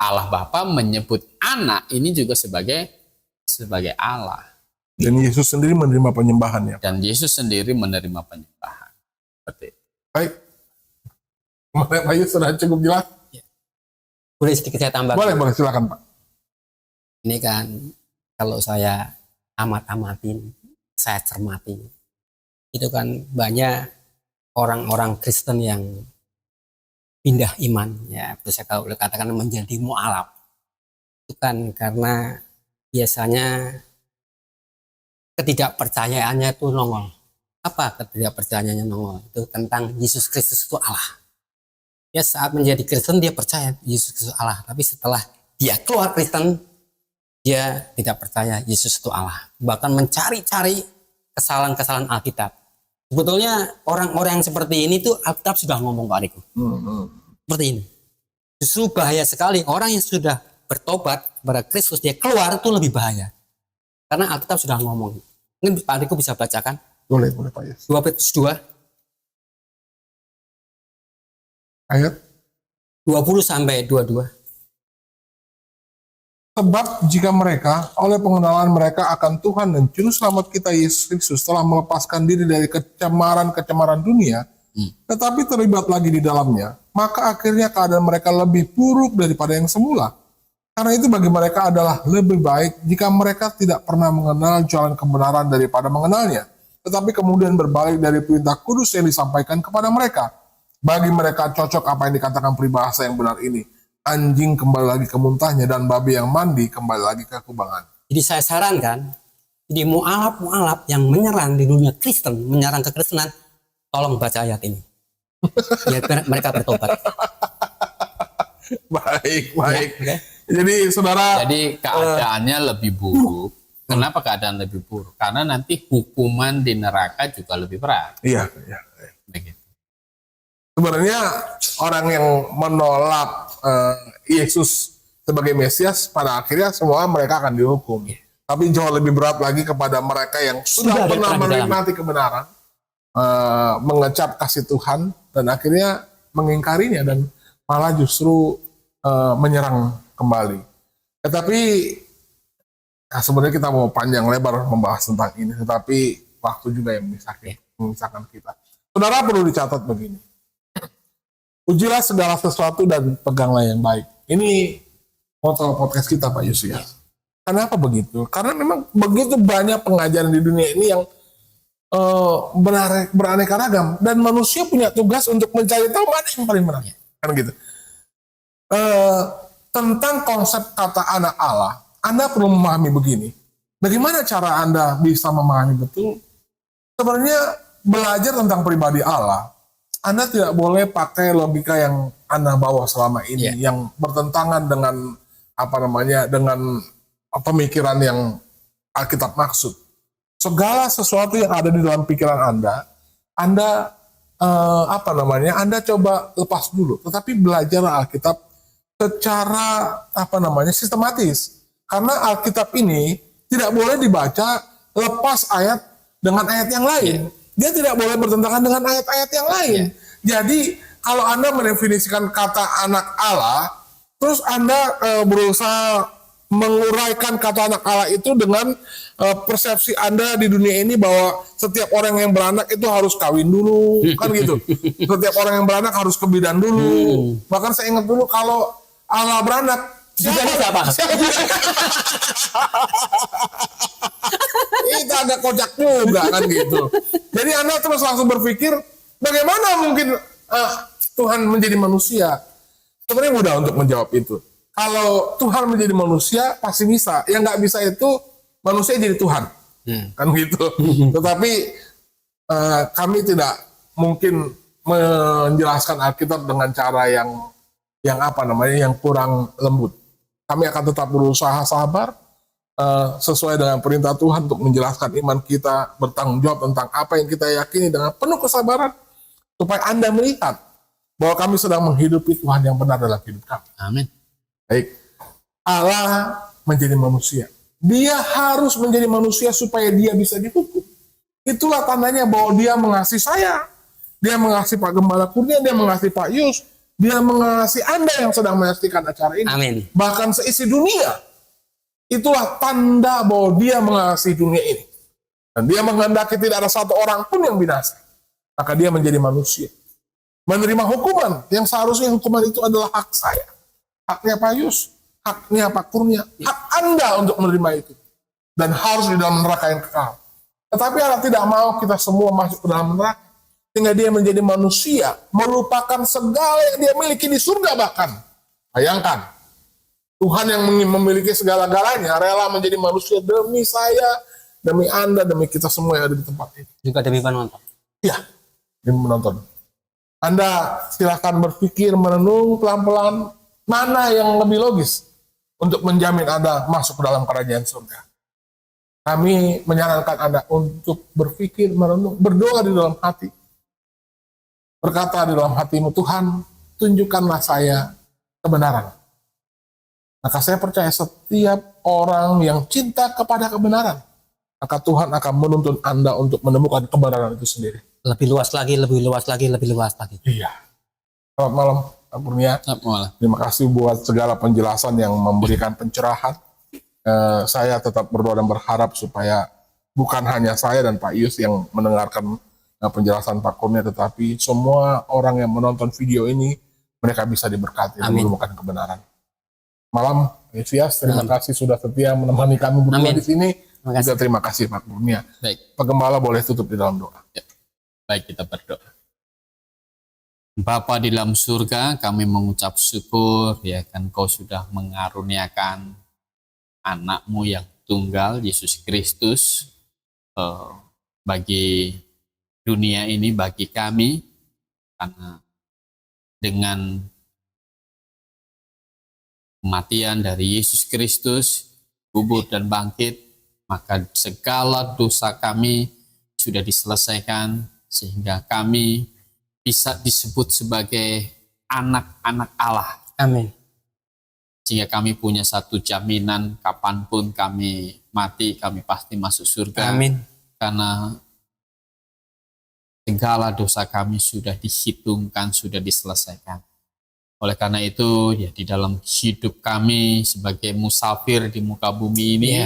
Allah Bapa menyebut anak ini juga sebagai Allah. Dan Yesus sendiri menerima penyembahannya. Dan Yesus sendiri menerima penyembahan. Seperti itu. Baik. Pak Yus sudah cukup jelas? Boleh sedikit saya tambah? Boleh, silakan Pak. Ini kan kalau saya amatin, saya cermati, itu kan banyak orang-orang Kristen yang pindah iman, ya, bisa kalau katakan menjadi mu'alaf. Itu kan karena biasanya ketidakpercayaannya itu nongol. Apa ketidakpercayaannya nongol? Itu tentang Yesus Kristus itu Allah. Ya, saat menjadi Kristen dia percaya Yesus Kristus Allah, tapi setelah dia keluar Kristen, dia tidak percaya Yesus itu Allah. Bahkan mencari-cari kesalahan-kesalahan Alkitab. Sebetulnya orang-orang yang seperti ini tuh Alkitab sudah ngomong Pak Riko. Seperti ini. Justru bahaya sekali orang yang sudah bertobat kepada Kristus, dia keluar itu lebih bahaya. Karena Alkitab sudah ngomong. Mungkin Pak Riko bisa bacakan. Boleh Pak Yus. 2 Petrus 2 Ayat. 20 sampai 22. Sebab jika mereka oleh pengenalan mereka akan Tuhan dan Juru Selamat kita Yesus Kristus telah melepaskan diri dari kecemaran dunia, tetapi terlibat lagi di dalamnya, maka akhirnya keadaan mereka lebih buruk daripada yang semula. Karena itu bagi mereka adalah lebih baik jika mereka tidak pernah mengenal jalan kebenaran daripada mengenalnya, tetapi kemudian berbalik dari perintah kudus yang disampaikan kepada mereka. Bagi mereka cocok apa yang dikatakan peribahasa yang benar ini. Anjing kembali lagi ke muntahnya dan babi yang mandi kembali lagi ke kubangan. Jadi saya sarankan, jadi mu'alaf yang menyerang di dunia Kristen, menyerang kekristenan, tolong baca ayat ini. Biar mereka bertobat. Baik. Ya, okay. Jadi saudara. Jadi keadaannya lebih buruk. Kenapa keadaan lebih buruk? Karena nanti hukuman di neraka juga lebih berat. Iya. Begitu. Sebenarnya orang yang menolak Yesus sebagai Mesias, pada akhirnya semua mereka akan dihukum. Tapi jauh lebih berat lagi kepada mereka yang sudah pernah menikmati kebenaran, mengecap kasih Tuhan, dan akhirnya mengingkarinya dan malah justru menyerang kembali. Tetapi sebenarnya kita mau panjang lebar membahas tentang ini, tetapi waktu juga yang memisahkan kita. Saudara perlu dicatat begini. Ujilah segala sesuatu dan peganglah yang baik. Ini moto podcast kita Pak Yus ya. Kenapa begitu? Karena memang begitu banyak pengajaran di dunia ini yang beraneka ragam, dan manusia punya tugas untuk mencari tahu mana yang paling benar. Kan gitu. Tentang konsep kata anak Allah, Anda perlu memahami begini. Bagaimana cara Anda bisa memahami betul? Sebenarnya belajar tentang pribadi Allah, Anda tidak boleh pakai logika yang Anda bawa selama ini, yang bertentangan dengan dengan pemikiran yang Alkitab maksud. Segala sesuatu yang ada di dalam pikiran Anda Anda coba lepas dulu, tetapi belajar Alkitab secara sistematis. Karena Alkitab ini tidak boleh dibaca lepas ayat dengan ayat yang lain. Dia tidak boleh bertentangan dengan ayat-ayat yang lain. Jadi kalau Anda mendefinisikan kata anak Allah, terus Anda berusaha menguraikan kata anak Allah itu dengan persepsi Anda di dunia ini bahwa setiap orang yang beranak itu harus kawin dulu, kan gitu. Setiap orang yang beranak harus ke bidan dulu. Bahkan saya ingat dulu kalau Allah beranak, siapa? Itu agak kocak juga kan gitu. Jadi Anda terus langsung berpikir, bagaimana mungkin Tuhan menjadi manusia? Sebenarnya mudah untuk menjawab itu. Kalau Tuhan menjadi manusia pasti bisa. Yang nggak bisa itu manusia jadi Tuhan, kan gitu. Tetapi kami tidak mungkin menjelaskan Alkitab dengan cara yang kurang lembut. Kami akan tetap berusaha sabar sesuai dengan perintah Tuhan untuk menjelaskan iman kita, bertanggung jawab tentang apa yang kita yakini dengan penuh kesabaran, supaya Anda melihat bahwa kami sedang menghidupi Tuhan yang benar dalam hidup kami. Amin. Baik, Allah menjadi manusia. Dia harus menjadi manusia supaya dia bisa dihukum. Itulah tandanya bahwa dia mengasihi saya. Dia mengasihi Pak Gembala Kurnia, dia mengasihi Pak Yus, Dia mengasihi Anda yang sedang menyaksikan acara ini. Amin. Bahkan seisi dunia. Itulah tanda bahwa dia mengasihi dunia ini. Dan dia menghendaki tidak ada satu orang pun yang binasa. Maka dia menjadi manusia. Menerima hukuman. Yang seharusnya hukuman itu adalah hak saya. Haknya Pak Yus. Haknya Pak Kurnia. Hak Anda untuk menerima itu. Dan harus di dalam neraka yang kekal. Tetapi Allah tidak mau kita semua masuk ke dalam neraka. Sehingga dia menjadi manusia, melupakan segala yang dia miliki di surga bahkan. Bayangkan, Tuhan yang memiliki segala-galanya rela menjadi manusia demi saya, demi Anda, demi kita semua yang ada di tempat ini. Juga demi penonton. Ya, demi menonton. Anda silakan berpikir, merenung pelan-pelan, mana yang lebih logis untuk menjamin Anda masuk ke dalam kerajaan surga. Kami menyarankan Anda untuk berpikir, merenung, berdoa di dalam hati. Berkata di dalam hatimu, Tuhan, tunjukkanlah saya kebenaran. Maka saya percaya setiap orang yang cinta kepada kebenaran, maka Tuhan akan menuntun Anda untuk menemukan kebenaran itu sendiri. Lebih luas lagi, lebih luas lagi, lebih luas lagi. Iya. Selamat malam, Pak Kurnia. Selamat malam. Terima kasih buat segala penjelasan yang memberikan pencerahan. Saya tetap berdoa dan berharap supaya bukan hanya saya dan Pak Yus yang mendengarkan penjelasan Pak Kurnia, tetapi semua orang yang menonton video ini, mereka bisa diberkati dan menemukan kebenaran. Malam, Yesus, terima kasih sudah setia menemani kami berdua di sini. Juga terima kasih Pak Kurnia. Baik. Pak Gembala boleh tutup di dalam doa. Ya. Baik, kita berdoa. Bapa di dalam surga, kami mengucap syukur ya kan Kau sudah mengaruniakan anak-Mu yang tunggal, Yesus Kristus, bagi dunia ini, bagi kami, karena dengan kematian dari Yesus Kristus, kubur dan bangkit, maka segala dosa kami sudah diselesaikan, sehingga kami bisa disebut sebagai anak-anak Allah. Amin. Sehingga kami punya satu jaminan, kapanpun kami mati, kami pasti masuk surga. Amin. Karena segala dosa kami sudah dihitungkan, sudah diselesaikan. Oleh karena itu, ya di dalam hidup kami sebagai musafir di muka bumi ini,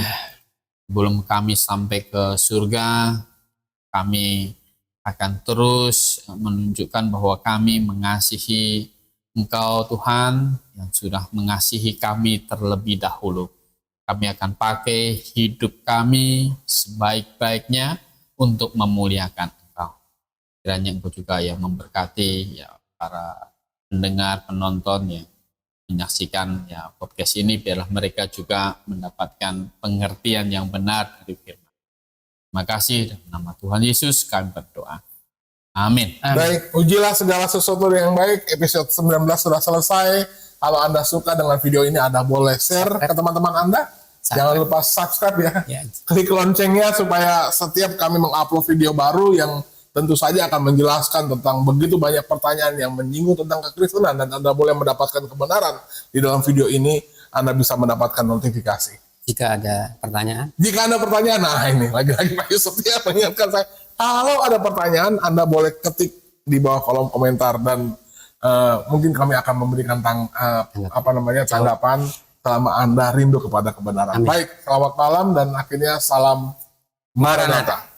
sebelum kami sampai ke surga, kami akan terus menunjukkan bahwa kami mengasihi Engkau Tuhan yang sudah mengasihi kami terlebih dahulu. Kami akan pakai hidup kami sebaik-baiknya untuk memuliakan Engkau. Kiranya Engkau juga yang memberkati ya para pendengar, penonton yang menyaksikan ya podcast ini, biarlah mereka juga mendapatkan pengertian yang benar dari firman. Terima kasih, dalam nama Tuhan Yesus kami berdoa. Amin. Baik, ujilah segala sesuatu yang baik. Episode 19 sudah selesai. Kalau Anda suka dengan video ini, Anda boleh share ke teman-teman Anda. Jangan lupa subscribe ya. Klik loncengnya supaya setiap kami mengupload video baru yang tentu saja akan menjelaskan tentang begitu banyak pertanyaan yang menyinggung tentang kekristenan, dan Anda boleh mendapatkan kebenaran di dalam video ini. Anda bisa mendapatkan notifikasi. Jika ada pertanyaan. Jika ada pertanyaan, nah ini lagi-lagi Pak Yusuf ya mengingatkan saya. Kalau ada pertanyaan, Anda boleh ketik di bawah kolom komentar, dan mungkin kami akan memberikan tanggapan selama Anda rindu kepada kebenaran. Amin. Baik, selamat malam dan akhirnya salam Maranatha.